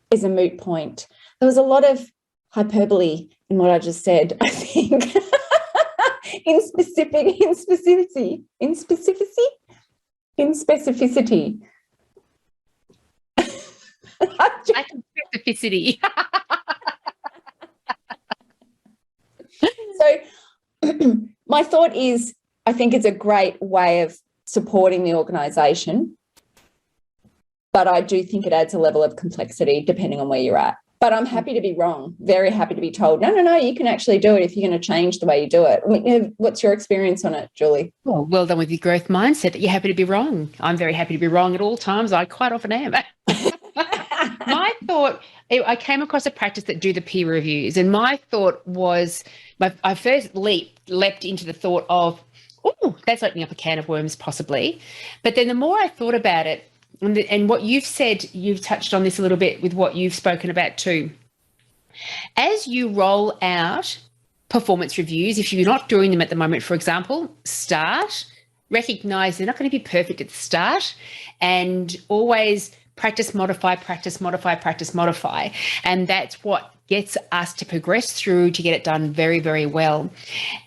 is a moot point. There was a lot of hyperbole in what I just said, I think. in specificity. I can specificity. So my thought is, I think it's a great way of supporting the organisation, but I do think it adds a level of complexity depending on where you're at. But I'm happy to be wrong, very happy to be told, no, you can actually do it if you're going to change the way you do it. What's your experience on it, Julie? Well done with your growth mindset that you're happy to be wrong. I'm very happy to be wrong at all times. I quite often am. My thought, I came across a practice that do the peer reviews, and my thought was, I first leapt into the thought of, oh, that's opening up a can of worms possibly. But then the more I thought about it, and what you've said, you've touched on this a little bit with what you've spoken about too. As you roll out performance reviews, if you're not doing them at the moment, for example, recognize they're not going to be perfect at the start, and always practice, modify, practice, modify, practice, modify. And that's what gets us to progress through to get it done very, very well.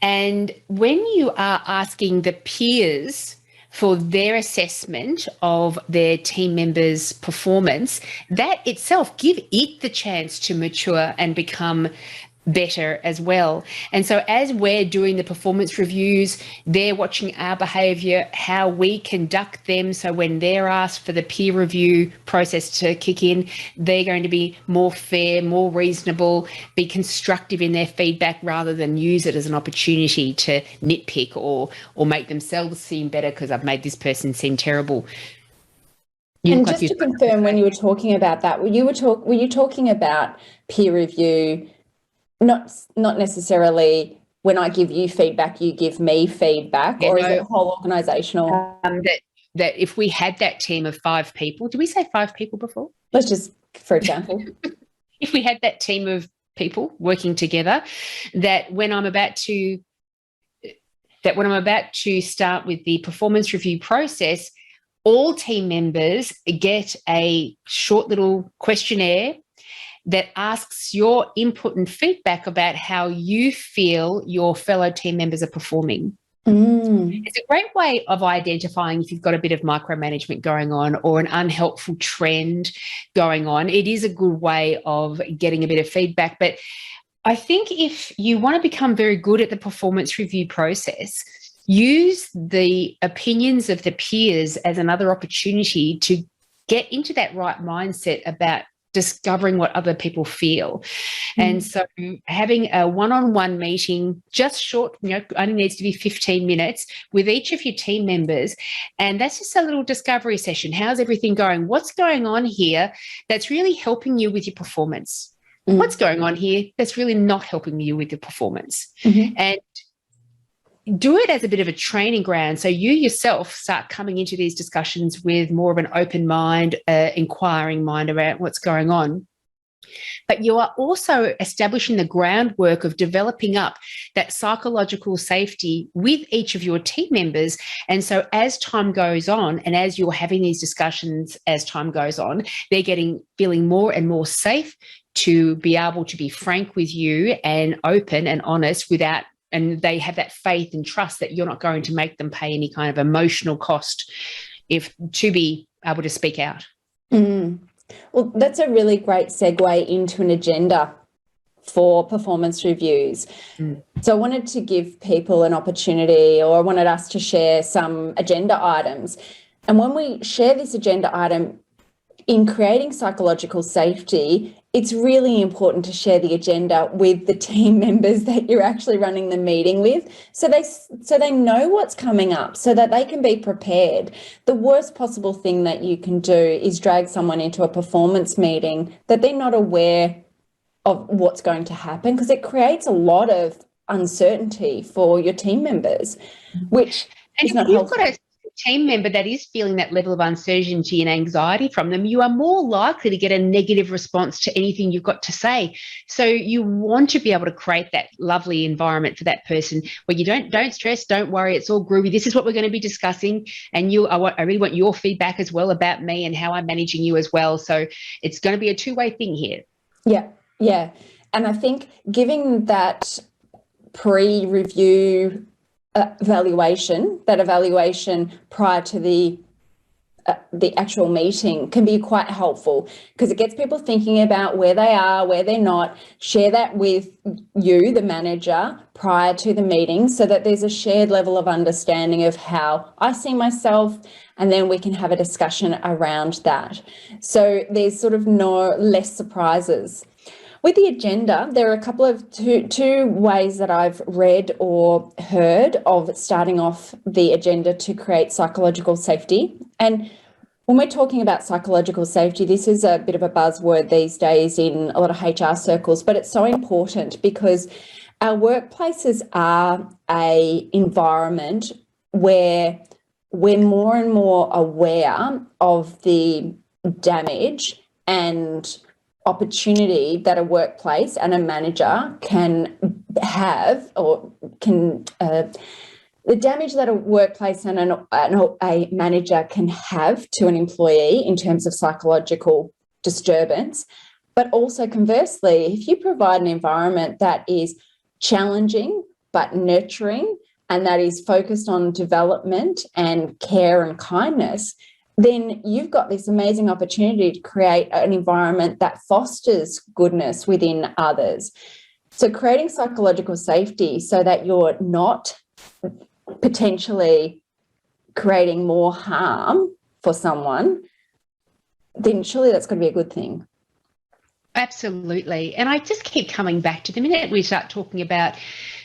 And when you are asking the peers for their assessment of their team members' performance, that itself give it the chance to mature and become better as well. And so as we're doing the performance reviews, they're watching our behaviour, how we conduct them. So when they're asked for the peer review process to kick in, they're going to be more fair, more reasonable, be constructive in their feedback rather than use it as an opportunity to nitpick or make themselves seem better because I've made this person seem terrible. And just to confirm, when you were talking about that, were you talking about peer review, not necessarily when I give you feedback, you give me feedback, or is it a whole organisational? That if we had that team of 5 people, did we say 5 people before? Let's just, for example. If we had that team of people working together, that when I'm about to start with the performance review process, all team members get a short little questionnaire that asks your input and feedback about how you feel your fellow team members are performing. It's a great way of identifying if you've got a bit of micromanagement going on or an unhelpful trend going on. It is a good way of getting a bit of feedback. But I think if you want to become very good at the performance review process, use the opinions of the peers as another opportunity to get into that right mindset about discovering what other people feel. And so having a one-on-one meeting, just short, only needs to be 15 minutes with each of your team members. And that's just a little discovery session. How's everything going? What's going on here that's really helping you with your performance? What's going on here that's really not helping you with your performance? And do it as a bit of a training ground. So you yourself start coming into these discussions with more of an open mind, inquiring mind about what's going on. But you are also establishing the groundwork of developing up that psychological safety with each of your team members. And so as time goes on, and as you're having these discussions as time goes on, they're feeling more and more safe to be able to be frank with you and open and honest and they have that faith and trust that you're not going to make them pay any kind of emotional cost to be able to speak out. Well, that's a really great segue into an agenda for performance reviews. So I wanted to give people an opportunity, or I wanted us to share some agenda items. And when we share this agenda item, in creating psychological safety, it's really important to share the agenda with the team members that you're actually running the meeting with, so they know what's coming up, so that they can be prepared. The worst possible thing that you can do is drag someone into a performance meeting that they're not aware of what's going to happen, because it creates a lot of uncertainty for your team members, which is not helpful. Got a team member that is feeling that level of uncertainty and anxiety from them, you are more likely to get a negative response to anything you've got to say. So you want to be able to create that lovely environment for that person where you don't stress, don't worry, it's all groovy. This is what we're going to be discussing, and I really want your feedback as well about me and how I'm managing you as well. So it's going to be a two-way thing here. Yeah. And I think giving that pre-review evaluation prior to the actual meeting can be quite helpful, because it gets people thinking about where they are, where they're not. Share that with you, the manager, prior to the meeting, so that there's a shared level of understanding of how I see myself, and then we can have a discussion around that. So there's sort of less surprises. With the agenda, there are a couple of two ways that I've read or heard of starting off the agenda to create psychological safety. And when we're talking about psychological safety, this is a bit of a buzzword these days in a lot of HR circles, but it's so important because our workplaces are an environment where we're more and more aware of the damage and opportunity that a workplace and a manager can have, or can the damage that a workplace and a manager can have to an employee in terms of psychological disturbance. But also conversely, if you provide an environment that is challenging but nurturing, and that is focused on development and care and kindness, then you've got this amazing opportunity to create an environment that fosters goodness within others. So creating psychological safety so that you're not potentially creating more harm for someone, then surely that's going to be a good thing. Absolutely. And I just keep coming back to the minute we start talking about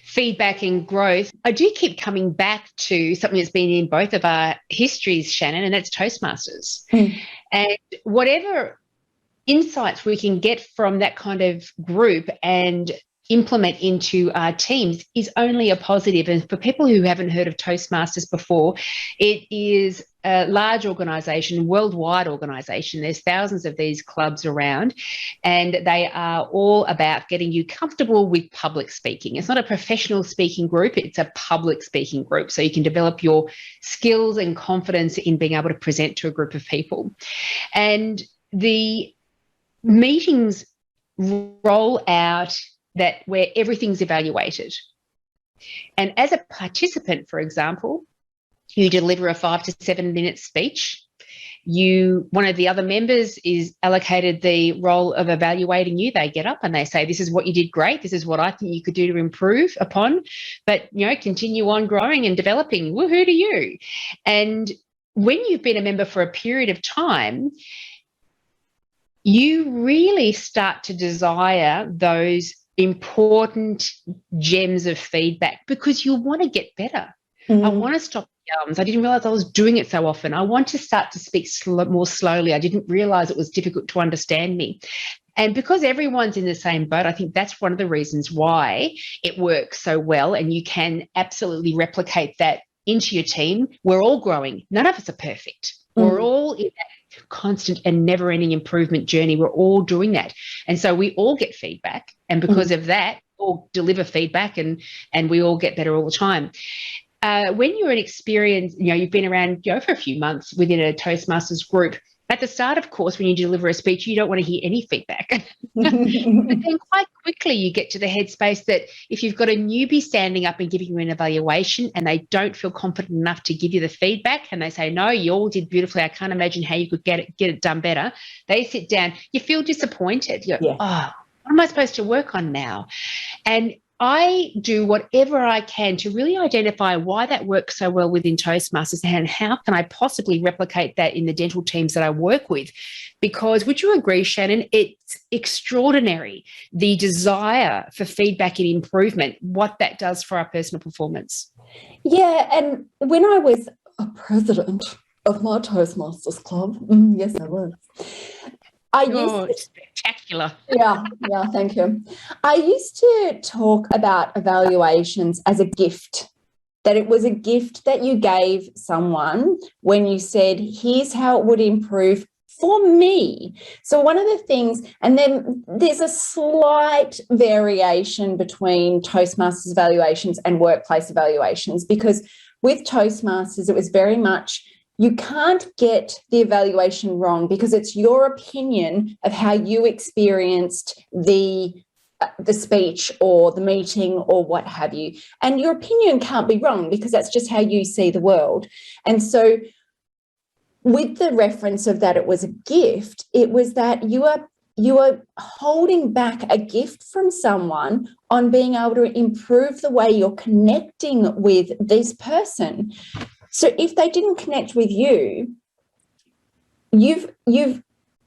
feedback and growth, I do keep coming back to something that's been in both of our histories, Shannyn, and that's Toastmasters. And whatever insights we can get from that kind of group and implement into our teams is only a positive. And for people who haven't heard of Toastmasters before, it is a large organisation, worldwide organisation. There's thousands of these clubs around, and they are all about getting you comfortable with public speaking. It's not a professional speaking group, it's a public speaking group. So you can develop your skills and confidence in being able to present to a group of people. And the meetings roll out that where everything's evaluated. And as a participant, for example, you deliver a 5 to 7 minute speech. One of the other members is allocated the role of evaluating you. They get up and they say, this is what you did great. This is what I think you could do to improve upon, but, continue on growing and developing. Woohoo to you. And when you've been a member for a period of time, you really start to desire those important gems of feedback because you want to get better. I want to stop the yums. I didn't realize I was doing it so often. I want to start to speak more slowly. I didn't realize it was difficult to understand me. And because everyone's in the same boat, I think that's one of the reasons why it works so well, and you can absolutely replicate that into your team. We're all growing. None of us are perfect. We're all in that constant and never-ending improvement journey. We're all doing that. And so we all get feedback. And because of that, we all deliver feedback and we all get better all the time. When you're an experienced, you've been around for a few months within a Toastmasters group, at the start, of course, when you deliver a speech, you don't want to hear any feedback. But then quite quickly you get to the headspace that if you've got a newbie standing up and giving you an evaluation and they don't feel confident enough to give you the feedback and they say, no, you all did beautifully, I can't imagine how you could get it done better. They sit down, you feel disappointed. You're, oh, what am I supposed to work on now? And I do whatever I can to really identify why that works so well within Toastmasters and how can I possibly replicate that in the dental teams that I work with. Because would you agree, Shannyn, it's extraordinary, the desire for feedback and improvement, what that does for our personal performance. Yeah, and when I was a president of my Toastmasters club, yes, I was. I used to, spectacular. yeah, thank you. I used to talk about evaluations as a gift, that it was a gift that you gave someone when you said, here's how it would improve for me. So one of the things, and then there's a slight variation between Toastmasters evaluations and workplace evaluations, because with Toastmasters, it was very much, you can't get the evaluation wrong because it's your opinion of how you experienced the speech or the meeting or what have you. And your opinion can't be wrong because that's just how you see the world. And so with the reference of that it was a gift, it was that you are holding back a gift from someone on being able to improve the way you're connecting with this person. So if they didn't connect with you, you've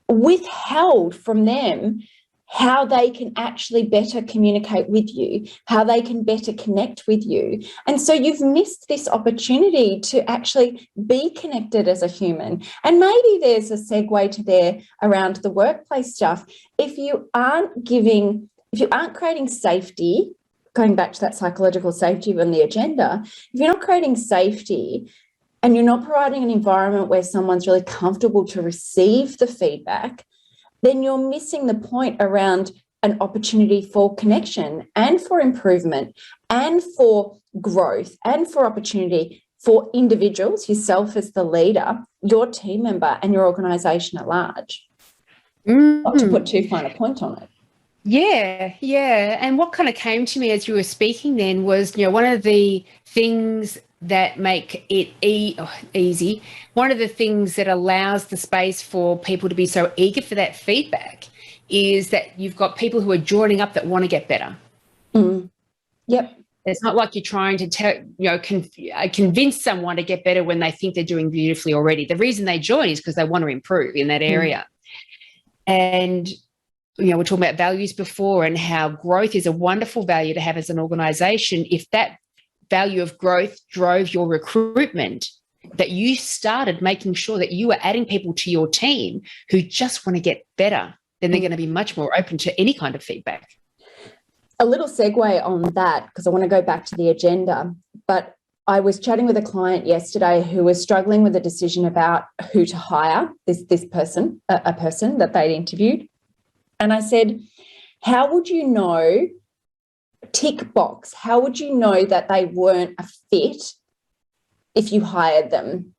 withheld from them how they can actually better communicate with you, how they can better connect with you. And so you've missed this opportunity to actually be connected as a human. And maybe there's a segue to there around the workplace stuff. If you aren't creating safety, going back to that psychological safety on the agenda, if you're not creating safety and you're not providing an environment where someone's really comfortable to receive the feedback, then you're missing the point around an opportunity for connection and for improvement and for growth and for opportunity for individuals, yourself as the leader, your team member and your organisation at large. Not to put too fine a point on it. Yeah. And what kind of came to me as you were speaking then was, one of the things that make it easy, one of the things that allows the space for people to be so eager for that feedback is that you've got people who are joining up that want to get better. Yep. It's not like you're trying to convince someone to get better when they think they're doing beautifully already. The reason they join is because they want to improve in that area. And we're talking about values before and how growth is a wonderful value to have as an organisation. If that value of growth drove your recruitment, that you started making sure that you were adding people to your team who just want to get better, then they're going to be much more open to any kind of feedback. A little segue on that, because I want to go back to the agenda, but I was chatting with a client yesterday who was struggling with a decision about who to hire, this person, a person that they'd interviewed. And I said, how would you know, tick box, how would you know that they weren't a fit if you hired them?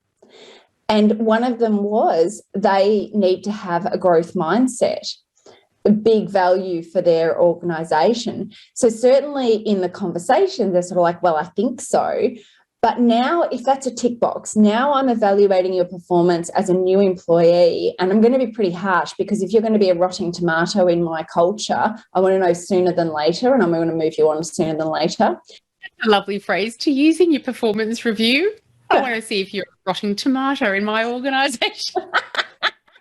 And one of them was they need to have a growth mindset, a big value for their organisation. So certainly in the conversation, they're sort of like, well, I think so. But now if that's a tick box, now I'm evaluating your performance as a new employee, and I'm going to be pretty harsh because if you're going to be a rotting tomato in my culture, I want to know sooner than later, and I'm going to move you on sooner than later. A lovely phrase to use in your performance review. I want to see if you're a rotting tomato in my organisation.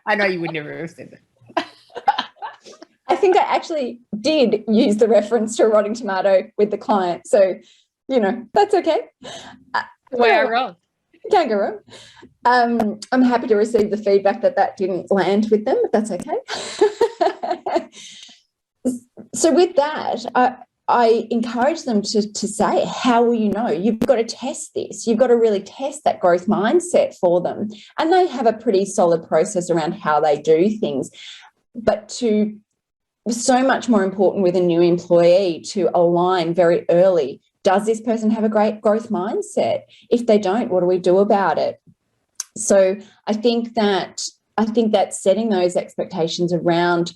I know you would never have said that. I think I actually did use the reference to a rotting tomato with the client. So, that's okay. Way I roll. Can't go wrong. I'm happy to receive the feedback that didn't land with them, but that's okay. So with that, I encourage them to say, how will you know? You've got to test this. You've got to really test that growth mindset for them. And they have a pretty solid process around how they do things. But so much more important with a new employee to align very early. Does this person have a great growth mindset? If they don't, what do we do about it? So I think that setting those expectations around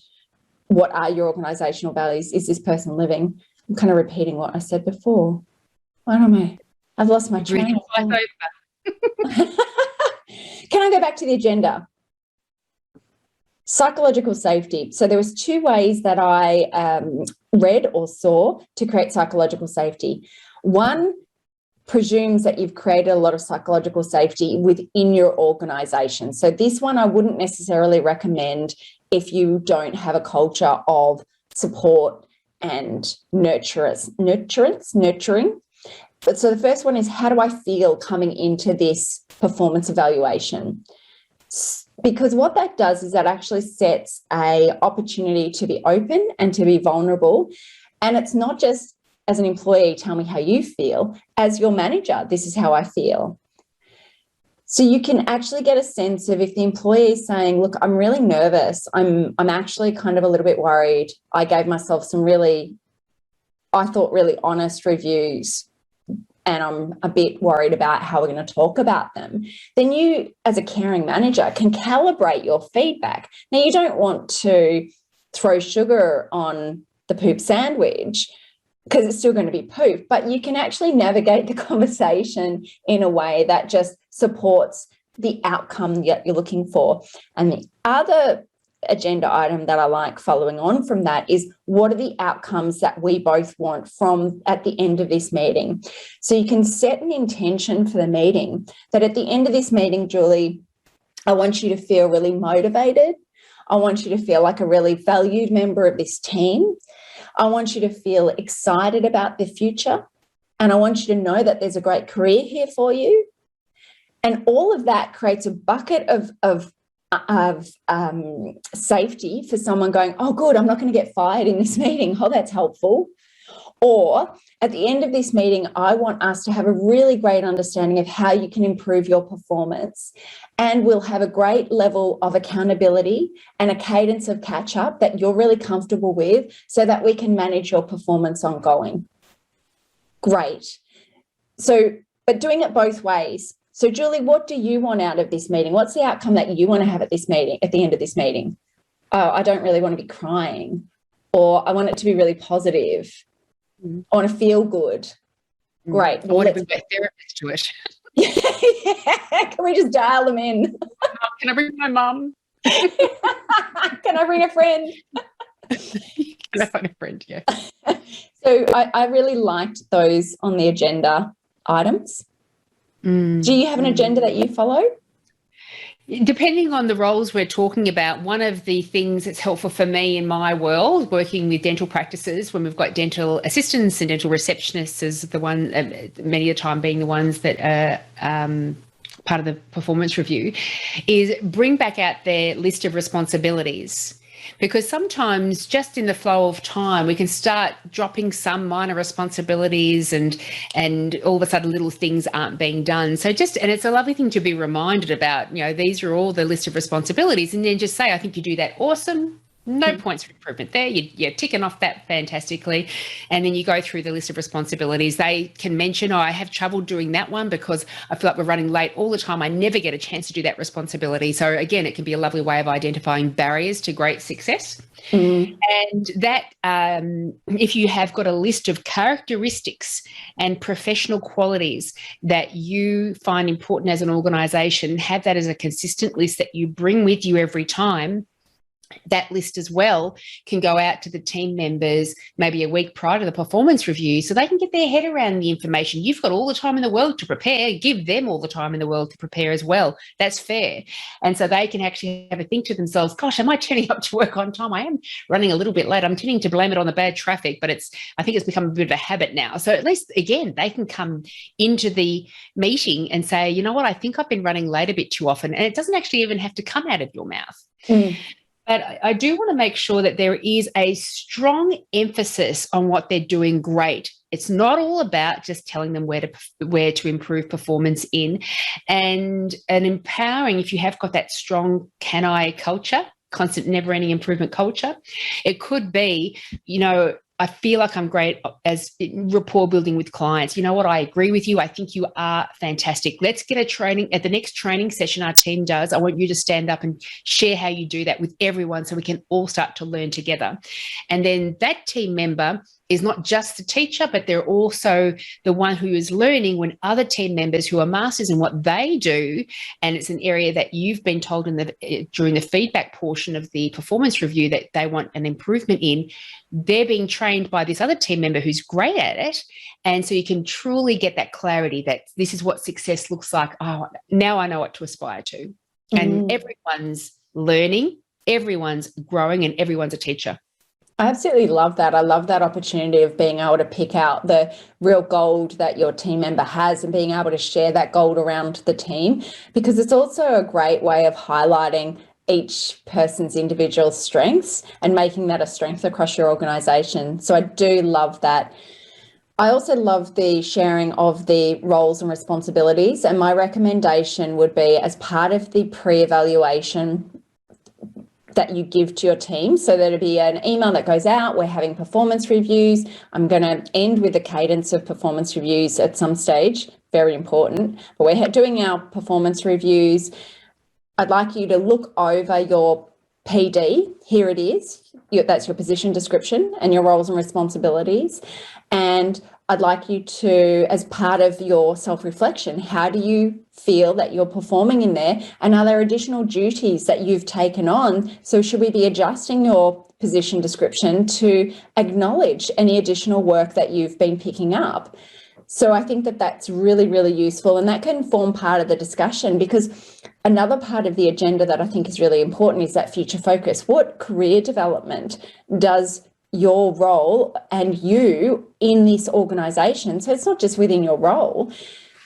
what are your organisational values, is this person living? I'm kind of repeating what I said before. Why am I? I've lost my train of thought. Can I go back to the agenda? Psychological safety. So there was two ways that I read or saw to create psychological safety. One presumes that you've created a lot of psychological safety within your organization. So this one I wouldn't necessarily recommend if you don't have a culture of support and nurturing. But so the first one is, how do I feel coming into this performance evaluation? Because what that does is that actually sets an opportunity to be open and to be vulnerable. And it's not just as an employee, tell me how you feel. As your manager, this is how I feel. So you can actually get a sense of if the employee is saying, look, I'm really nervous. I'm actually kind of a little bit worried. I gave myself some really honest reviews, and I'm a bit worried about how we're going to talk about them, then you, as a caring manager, can calibrate your feedback. Now, you don't want to throw sugar on the poop sandwich because it's still going to be poop, but you can actually navigate the conversation in a way that just supports the outcome that you're looking for. And the other agenda item that I like following on from that is, what are the outcomes that we both want from at the end of this meeting? So you can set an intention for the meeting that at the end of this meeting, Julie, I want you to feel really motivated. I want you to feel like a really valued member of this team. I want you to feel excited about the future. And I want you to know that there's a great career here for you. And all of that creates a bucket of safety for someone going, oh, good, I'm not going to get fired in this meeting. Oh, that's helpful. Or at the end of this meeting, I want us to have a really great understanding of how you can improve your performance. And we'll have a great level of accountability and a cadence of catch up that you're really comfortable with so that we can manage your performance ongoing. Great. So, but doing it both ways. So, Julie, what do you want out of this meeting? What's the outcome that you want to have at this meeting, at the end of this meeting? Oh, I don't really want to be crying, or I want it to be really positive. I want to feel good. Great. I want to bring my therapist to it. Yeah. Can we just dial them in? Can I bring my mum? Can I bring a friend? Can I find a friend? Yeah. So I really liked those on the agenda items. Do you have an agenda that you follow? Depending on the roles we're talking about, one of the things that's helpful for me in my world, working with dental practices, when we've got dental assistants and dental receptionists as the one, many of the time being the ones that are part of the performance review, is bring back out their list of responsibilities. Because sometimes just in the flow of time, we can start dropping some minor responsibilities and all of a sudden little things aren't being done. So and it's a lovely thing to be reminded about, these are all the list of responsibilities, and then just say, I think you do that awesome. No points for improvement there. You're ticking off that fantastically. And then you go through the list of responsibilities. They can mention, I have trouble doing that one because I feel like we're running late all the time. I never get a chance to do that responsibility. So again, it can be a lovely way of identifying barriers to great success. And that if you have got a list of characteristics and professional qualities that you find important as an organisation, have that as a consistent list that you bring with you every time. That list as well can go out to the team members maybe a week prior to the performance review so they can get their head around the information. You've got all the time in the world to prepare. Give them all the time in the world to prepare as well. That's fair. And so they can actually have a think to themselves, gosh, am I turning up to work on time? I am running a little bit late. I'm tending to blame it on the bad traffic, but I think it's become a bit of a habit now. So at least, again, they can come into the meeting and say, you know what, I think I've been running late a bit too often. And it doesn't actually even have to come out of your mouth. But I do want to make sure that there is a strong emphasis on what they're doing great. It's not all about just telling them where to improve performance in, and empowering. If you have got that strong can I culture, constant never-ending improvement culture, it could be, I feel like I'm great as rapport building with clients. You know what? I agree with you. I think you are fantastic. Let's get a training at the next training session our team does. I want you to stand up and share how you do that with everyone so we can all start to learn together. And then that team member is not just the teacher, but they're also the one who is learning when other team members who are masters in what they do, and it's an area that you've been told during the feedback portion of the performance review that they want an improvement in, they're being trained by this other team member who's great at it. And so you can truly get that clarity that this is what success looks like. Oh, now I know what to aspire to. And everyone's learning, everyone's growing, and everyone's a teacher. I absolutely love that. I love that opportunity of being able to pick out the real gold that your team member has and being able to share that gold around the team, because it's also a great way of highlighting each person's individual strengths and making that a strength across your organization. So I do love that. I also love the sharing of the roles and responsibilities. And my recommendation would be, as part of the pre-evaluation that you give to your team, so there'd be an email that goes out, we're having performance reviews. I'm going to end with a cadence of performance reviews at some stage, very important, but we're doing our performance reviews. I'd like you to look over your PD. Here it is. That's your position description and your roles and responsibilities. And I'd like you to, as part of your self-reflection, how do you feel that you're performing in there? And are there additional duties that you've taken on? So should we be adjusting your position description to acknowledge any additional work that you've been picking up? So I think that that's really, really useful, and that can form part of the discussion, because another part of the agenda that I think is really important is that future focus. What career development does your role and you in this organisation? So it's not just within your role.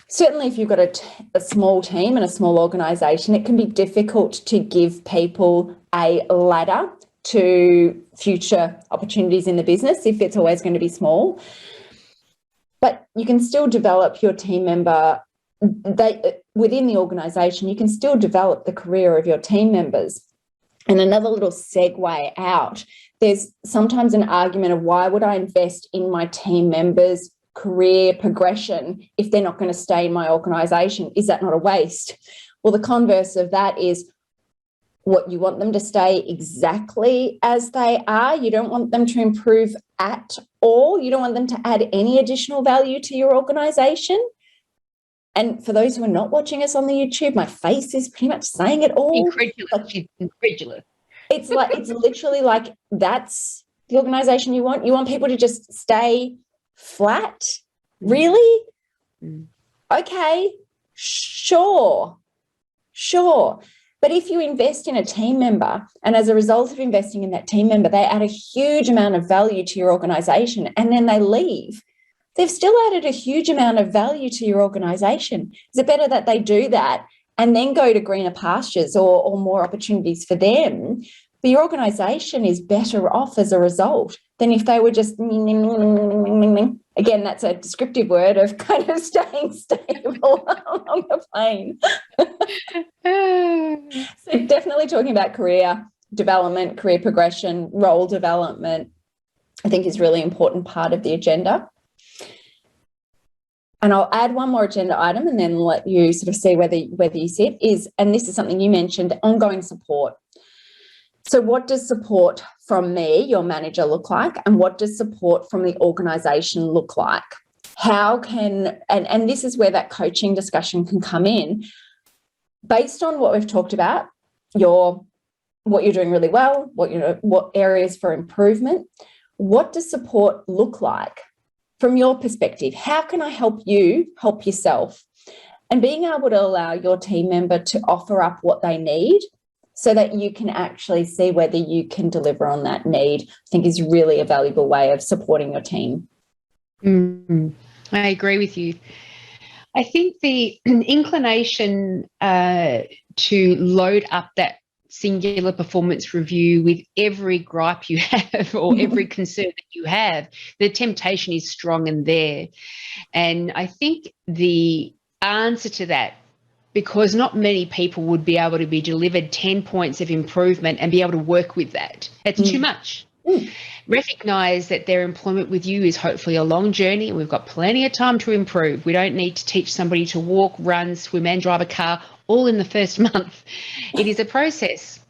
Certainly if you've got a small team and a small organisation, it can be difficult to give people a ladder to future opportunities in the business if it's always going to be small. But you can still develop your team member within the organisation. You can still develop the career of your team members. And another little segue out, there's sometimes an argument of, why would I invest in my team members' career progression if they're not going to stay in my organisation? Is that not a waste? Well, the converse of that is, what, you want them to stay exactly as they are. You don't want them to improve at all. You don't want them to add any additional value to your organisation. And for those who are not watching us on the YouTube, my face is pretty much saying it all. Incredulous. She's incredulous. It's literally like, that's the organisation you want? You want people to just stay flat? Really? Okay, sure. But if you invest in a team member, and as a result of investing in that team member, they add a huge amount of value to your organisation, and then they leave, they've still added a huge amount of value to your organisation. Is it better that they do that and then go to greener pastures or more opportunities for them? But your organisation is better off as a result than if they were just, again, that's a descriptive word of kind of staying stable along the plane. So definitely talking about career development, career progression, role development, I think is really important part of the agenda. And I'll add one more agenda item and then let you sort of see whether you see it, is, and this is something you mentioned, ongoing support. So what does support from me, your manager, look like? And what does support from the organisation look like? How can, and this is where that coaching discussion can come in, based on what we've talked about, what you're doing really well, what areas for improvement, what does support look like from your perspective? How can I help you help yourself? And being able to allow your team member to offer up what they need so that you can actually see whether you can deliver on that need, I think is really a valuable way of supporting your team. I agree with you. I think the inclination to load up that singular performance review with every gripe you have or every concern that you have, the temptation is strong and there. And I think the answer to that, because not many people would be able to be delivered 10 points of improvement and be able to work with that. That's too much. Recognise that their employment with you is hopefully a long journey, and we've got plenty of time to improve. We don't need to teach somebody to walk, run, swim and drive a car all in the first month. It is a process.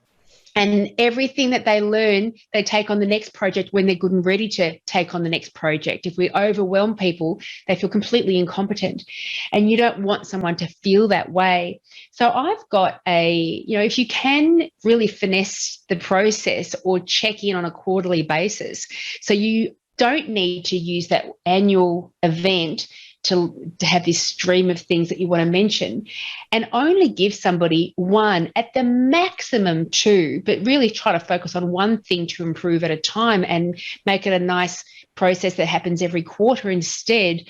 And everything that they learn, they take on the next project when they're good and ready to take on the next project. If we overwhelm people, they feel completely incompetent. And you don't want someone to feel that way. So I've got if you can really finesse the process or check in on a quarterly basis, so you don't need to use that annual event to have this stream of things that you want to mention, and only give somebody one, at the maximum two, but really try to focus on one thing to improve at a time and make it a nice process that happens every quarter instead,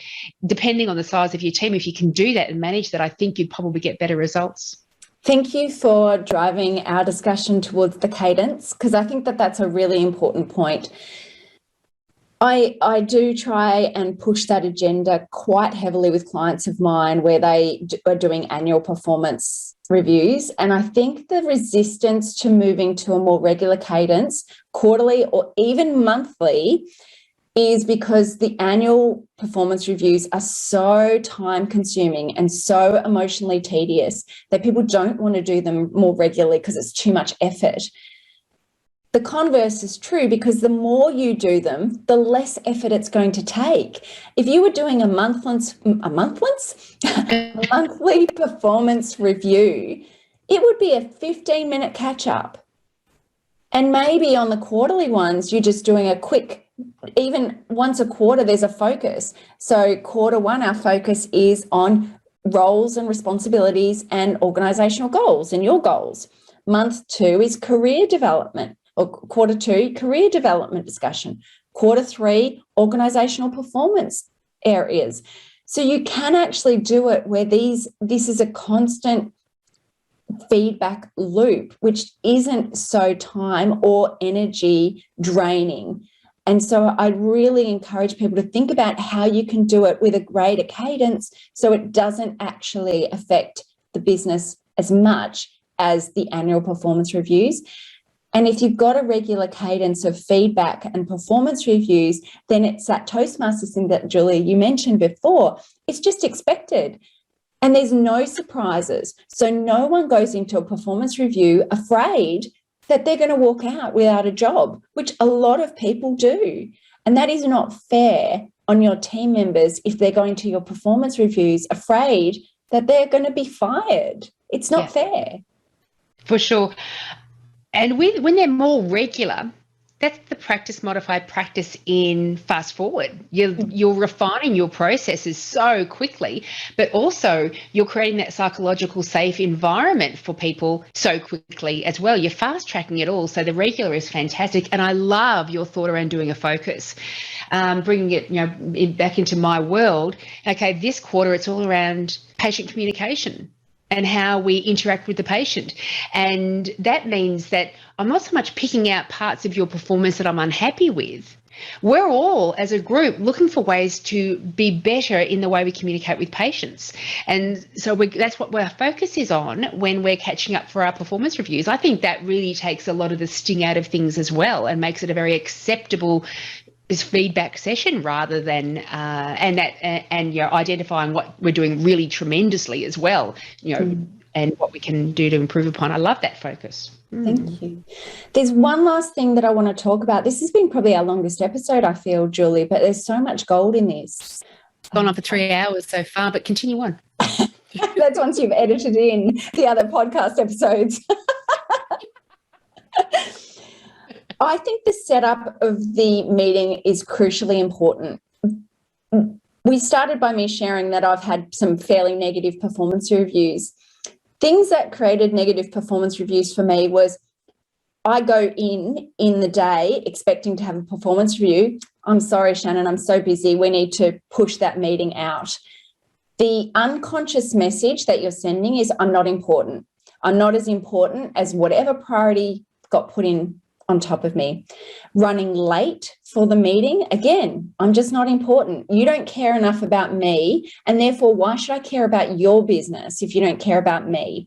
depending on the size of your team. If you can do that and manage that, I think you'd probably get better results. Thank you for driving our discussion towards the cadence, because I think that that's a really important point. I do try and push that agenda quite heavily with clients of mine where they are doing annual performance reviews. And I think the resistance to moving to a more regular cadence, quarterly or even monthly, is because the annual performance reviews are so time consuming and so emotionally tedious that people don't want to do them more regularly because it's too much effort. The converse is true, because the more you do them, the less effort it's going to take. If you were doing a monthly performance review, it would be a 15-minute catch up. And maybe on the quarterly ones, you're just doing a quick, even once a quarter, there's a focus. So quarter one, our focus is on roles and responsibilities and organizational goals and your goals. Month two is career development. Or quarter two, career development discussion. Quarter three, organizational performance areas. So you can actually do it where this is a constant feedback loop, which isn't so time or energy draining. And so I really encourage people to think about how you can do it with a greater cadence so it doesn't actually affect the business as much as the annual performance reviews. And if you've got a regular cadence of feedback and performance reviews, then it's that Toastmasters thing that, Julie, you mentioned before. It's just expected. And there's no surprises. So no one goes into a performance review afraid that they're going to walk out without a job, which a lot of people do. And that is not fair on your team members if they're going to your performance reviews afraid that they're going to be fired. It's not fair. For sure. And when they're more regular, that's the practice modified practice in fast forward. You're refining your processes so quickly, but also you're creating that psychological safe environment for people so quickly as well. You're fast tracking it all. So the regular is fantastic. And I love your thought around doing a focus, bringing it back into my world. Okay, this quarter it's all around patient communication and how we interact with the patient. And that means that I'm not so much picking out parts of your performance that I'm unhappy with. We're all, as a group, looking for ways to be better in the way we communicate with patients. And so that's what our focus is on when we're catching up for our performance reviews. I think that really takes a lot of the sting out of things as well and makes it a very acceptable feedback session rather than identifying what we're doing really tremendously as well, and what we can do to improve upon. I love that focus. Thank you. There's one last thing that I want to talk about. This has been probably our longest episode, I feel, Julie, but there's so much gold in this. Gone on for 3 hours so far, but continue on. That's once you've edited in the other podcast episodes. I think the setup of the meeting is crucially important. We started by me sharing that I've had some fairly negative performance reviews. Things that created negative performance reviews for me was I go in the day expecting to have a performance review. I'm sorry, Shannyn, I'm so busy. We need to push that meeting out. The unconscious message that you're sending is I'm not important. I'm not as important as whatever priority got put in on top of me. Running late for the meeting, again, I'm just not important. You don't care enough about me, and therefore why should I care about your business if you don't care about me?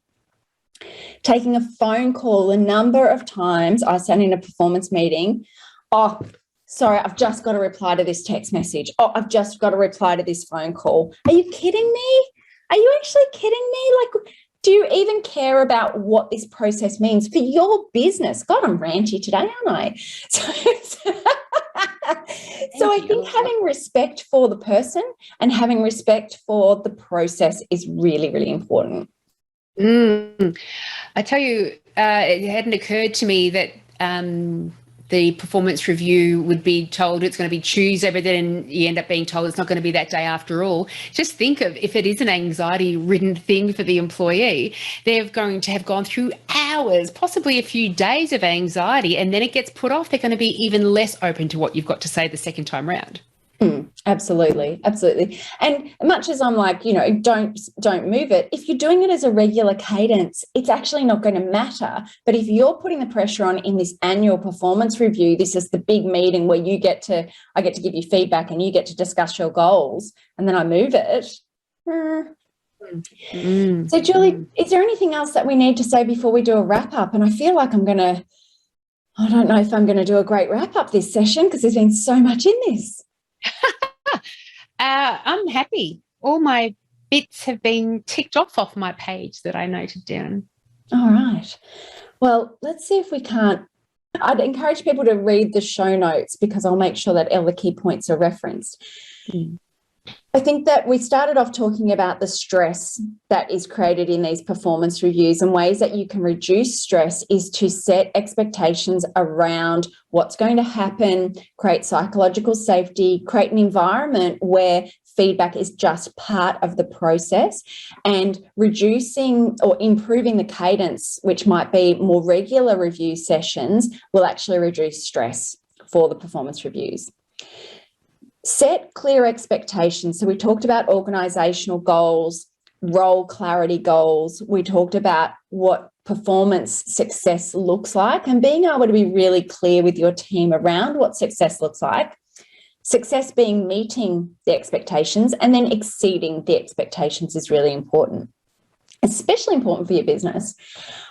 Taking a phone call, a number of times I sat in a performance meeting, oh, sorry, I've just got to reply to this text message. Oh, I've just got to reply to this phone call. Are you kidding me? Are you actually kidding me? Like, Do you even care about what this process means for your business? God, I'm ranty today, aren't I? So I think having respect for the person and having respect for the process is really, really important. I tell you, it hadn't occurred to me that the performance review would be told it's going to be Tuesday, but then you end up being told it's not going to be that day after all. Just think of if it is an anxiety-ridden thing for the employee, they're going to have gone through hours, possibly a few days of anxiety, and then it gets put off. They're going to be even less open to what you've got to say the second time round. Absolutely. And much as I'm like, don't move it, if you're doing it as a regular cadence, it's actually not going to matter. But if you're putting the pressure on in this annual performance review, this is the big meeting where I get to give you feedback and you get to discuss your goals, and then I move it. So Julie, is there anything else that we need to say before we do a wrap up? And I feel like I don't know if I'm going to do a great wrap up this session because there's been so much in this. I'm happy. All my bits have been ticked off my page that I noted down. All right. Well, let's see if we can't. I'd encourage people to read the show notes because I'll make sure that all the key points are referenced. I think that we started off talking about the stress that is created in these performance reviews, and ways that you can reduce stress is to set expectations around what's going to happen, create psychological safety, create an environment where feedback is just part of the process, and reducing or improving the cadence, which might be more regular review sessions, will actually reduce stress for the performance reviews. Set clear expectations. So we talked about organisational goals, role clarity goals. We talked about what performance success looks like and being able to be really clear with your team around what success looks like. Success being meeting the expectations and then exceeding the expectations is really important, especially important for your business.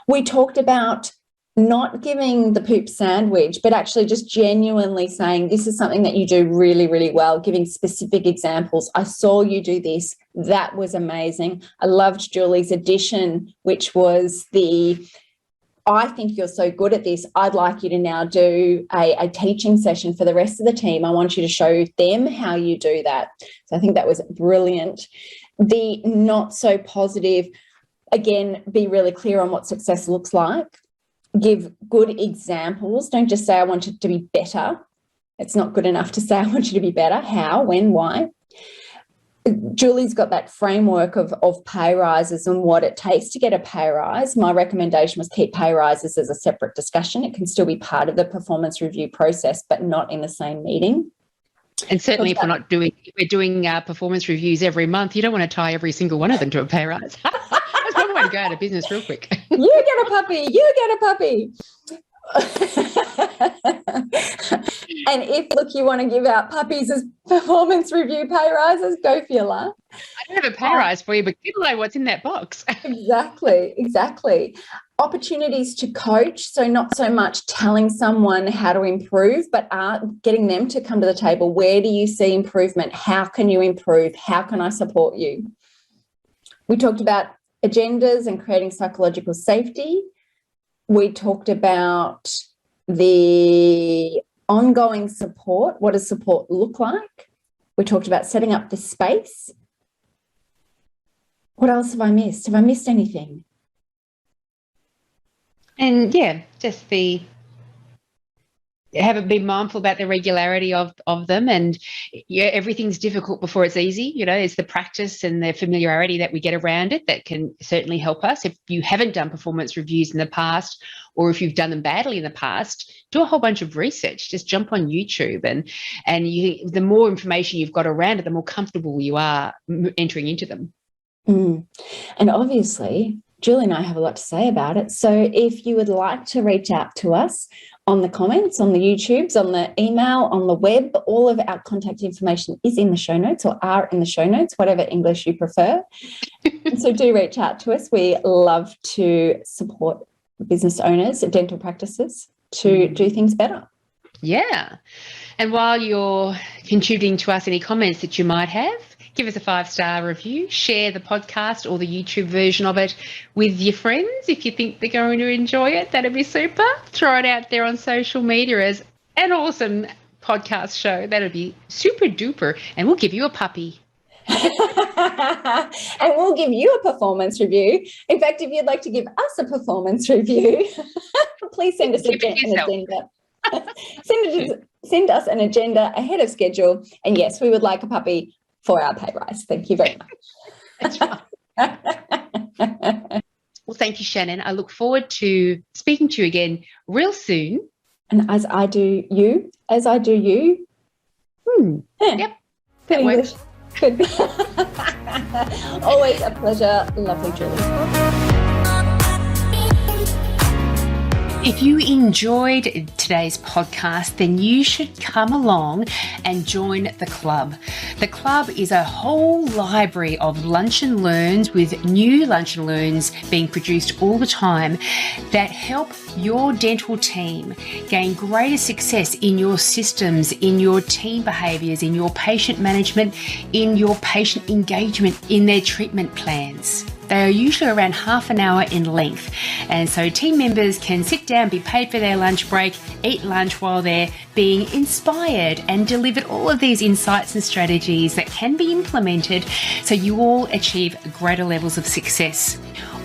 We talked about not giving the poop sandwich, but actually just genuinely saying, this is something that you do really, really well, giving specific examples. I saw you do this. That was amazing. I loved Julie's addition, which was I think you're so good at this. I'd like you to now do a teaching session for the rest of the team. I want you to show them how you do that. So I think that was brilliant. The not so positive, again, be really clear on what success looks like. Give good examples. Don't just say, I want you to be better. It's not good enough to say, I want you to be better. How, when, why? Julie's got that framework of pay rises and what it takes to get a pay rise. My recommendation was keep pay rises as a separate discussion. It can still be part of the performance review process, but not in the same meeting. And certainly if we're doing performance reviews every month, you don't want to tie every single one of them to a pay rise. That's one way to go out of business real quick. You get a puppy. You get a puppy. And if, look, you want to give out puppies as performance review pay rises, go for your luck. I don't have a pay rise for you, but people know what's in that box. Exactly. Opportunities to coach. So not so much telling someone how to improve, but getting them to come to the table. Where do you see improvement? How can you improve? How can I support you? We talked about agendas and creating psychological safety. We talked about the ongoing support. What does support look like? We talked about setting up the space. What else have I missed? Have I missed anything? And just be mindful about the regularity of them. And everything's difficult before it's easy. It's the practice and the familiarity that we get around it that can certainly help us. If you haven't done performance reviews in the past, or if you've done them badly in the past, do a whole bunch of research. Just jump on YouTube and the more information you've got around it, the more comfortable you are entering into them. And obviously, Julie and I have a lot to say about it. So if you would like to reach out to us on the comments, on the YouTubes, on the email, on the web, all of our contact information is in the show notes or are in the show notes, whatever English you prefer. So do reach out to us. We love to support business owners, dental practices to do things better. Yeah. And while you're contributing to us any comments that you might have, give us a 5-star review, share the podcast or the YouTube version of it with your friends if you think they're going to enjoy it. That'd be super. Throw it out there on social media as an awesome podcast show. That'd be super duper. And we'll give you a puppy. And we'll give you a performance review. In fact, if you'd like to give us a performance review, please send us an agenda. Send us an agenda ahead of schedule. And yes, we would like a puppy for our pay rise. Thank you very much. That's right. Well, thank you, Shannyn. I look forward to speaking to you again real soon. And as I do you. Yeah. Yep. That works. Good. Always a pleasure. Lovely, Julie. If you enjoyed today's podcast, then you should come along and join the club. The club is a whole library of lunch and learns with new lunch and learns being produced all the time that help your dental team gain greater success in your systems, in your team behaviours, in your patient management, in your patient engagement, in their treatment plans. They are usually around half an hour in length, and so team members can sit down, be paid for their lunch break, eat lunch while they're being inspired and delivered all of these insights and strategies that can be implemented so you all achieve greater levels of success.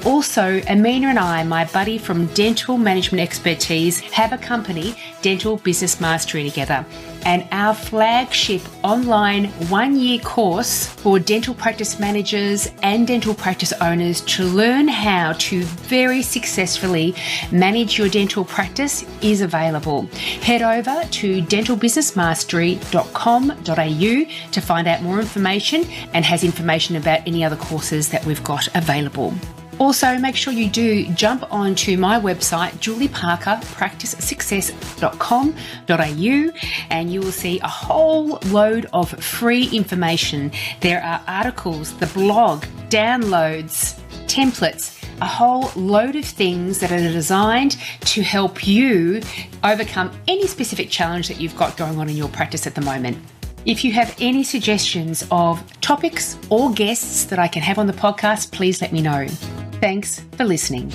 Also, Amina and I, my buddy from Dental Management Expertise, have a company, Dental Business Mastery, together. And our flagship online 1-year course for dental practice managers and dental practice owners to learn how to very successfully manage your dental practice is available. Head over to dentalbusinessmastery.com.au to find out more information, and has information about any other courses that we've got available. Also, make sure you do jump onto my website, julieparkerpracticesuccess.com.au, and you will see a whole load of free information. There are articles, the blog, downloads, templates, a whole load of things that are designed to help you overcome any specific challenge that you've got going on in your practice at the moment. If you have any suggestions of topics or guests that I can have on the podcast, please let me know. Thanks for listening.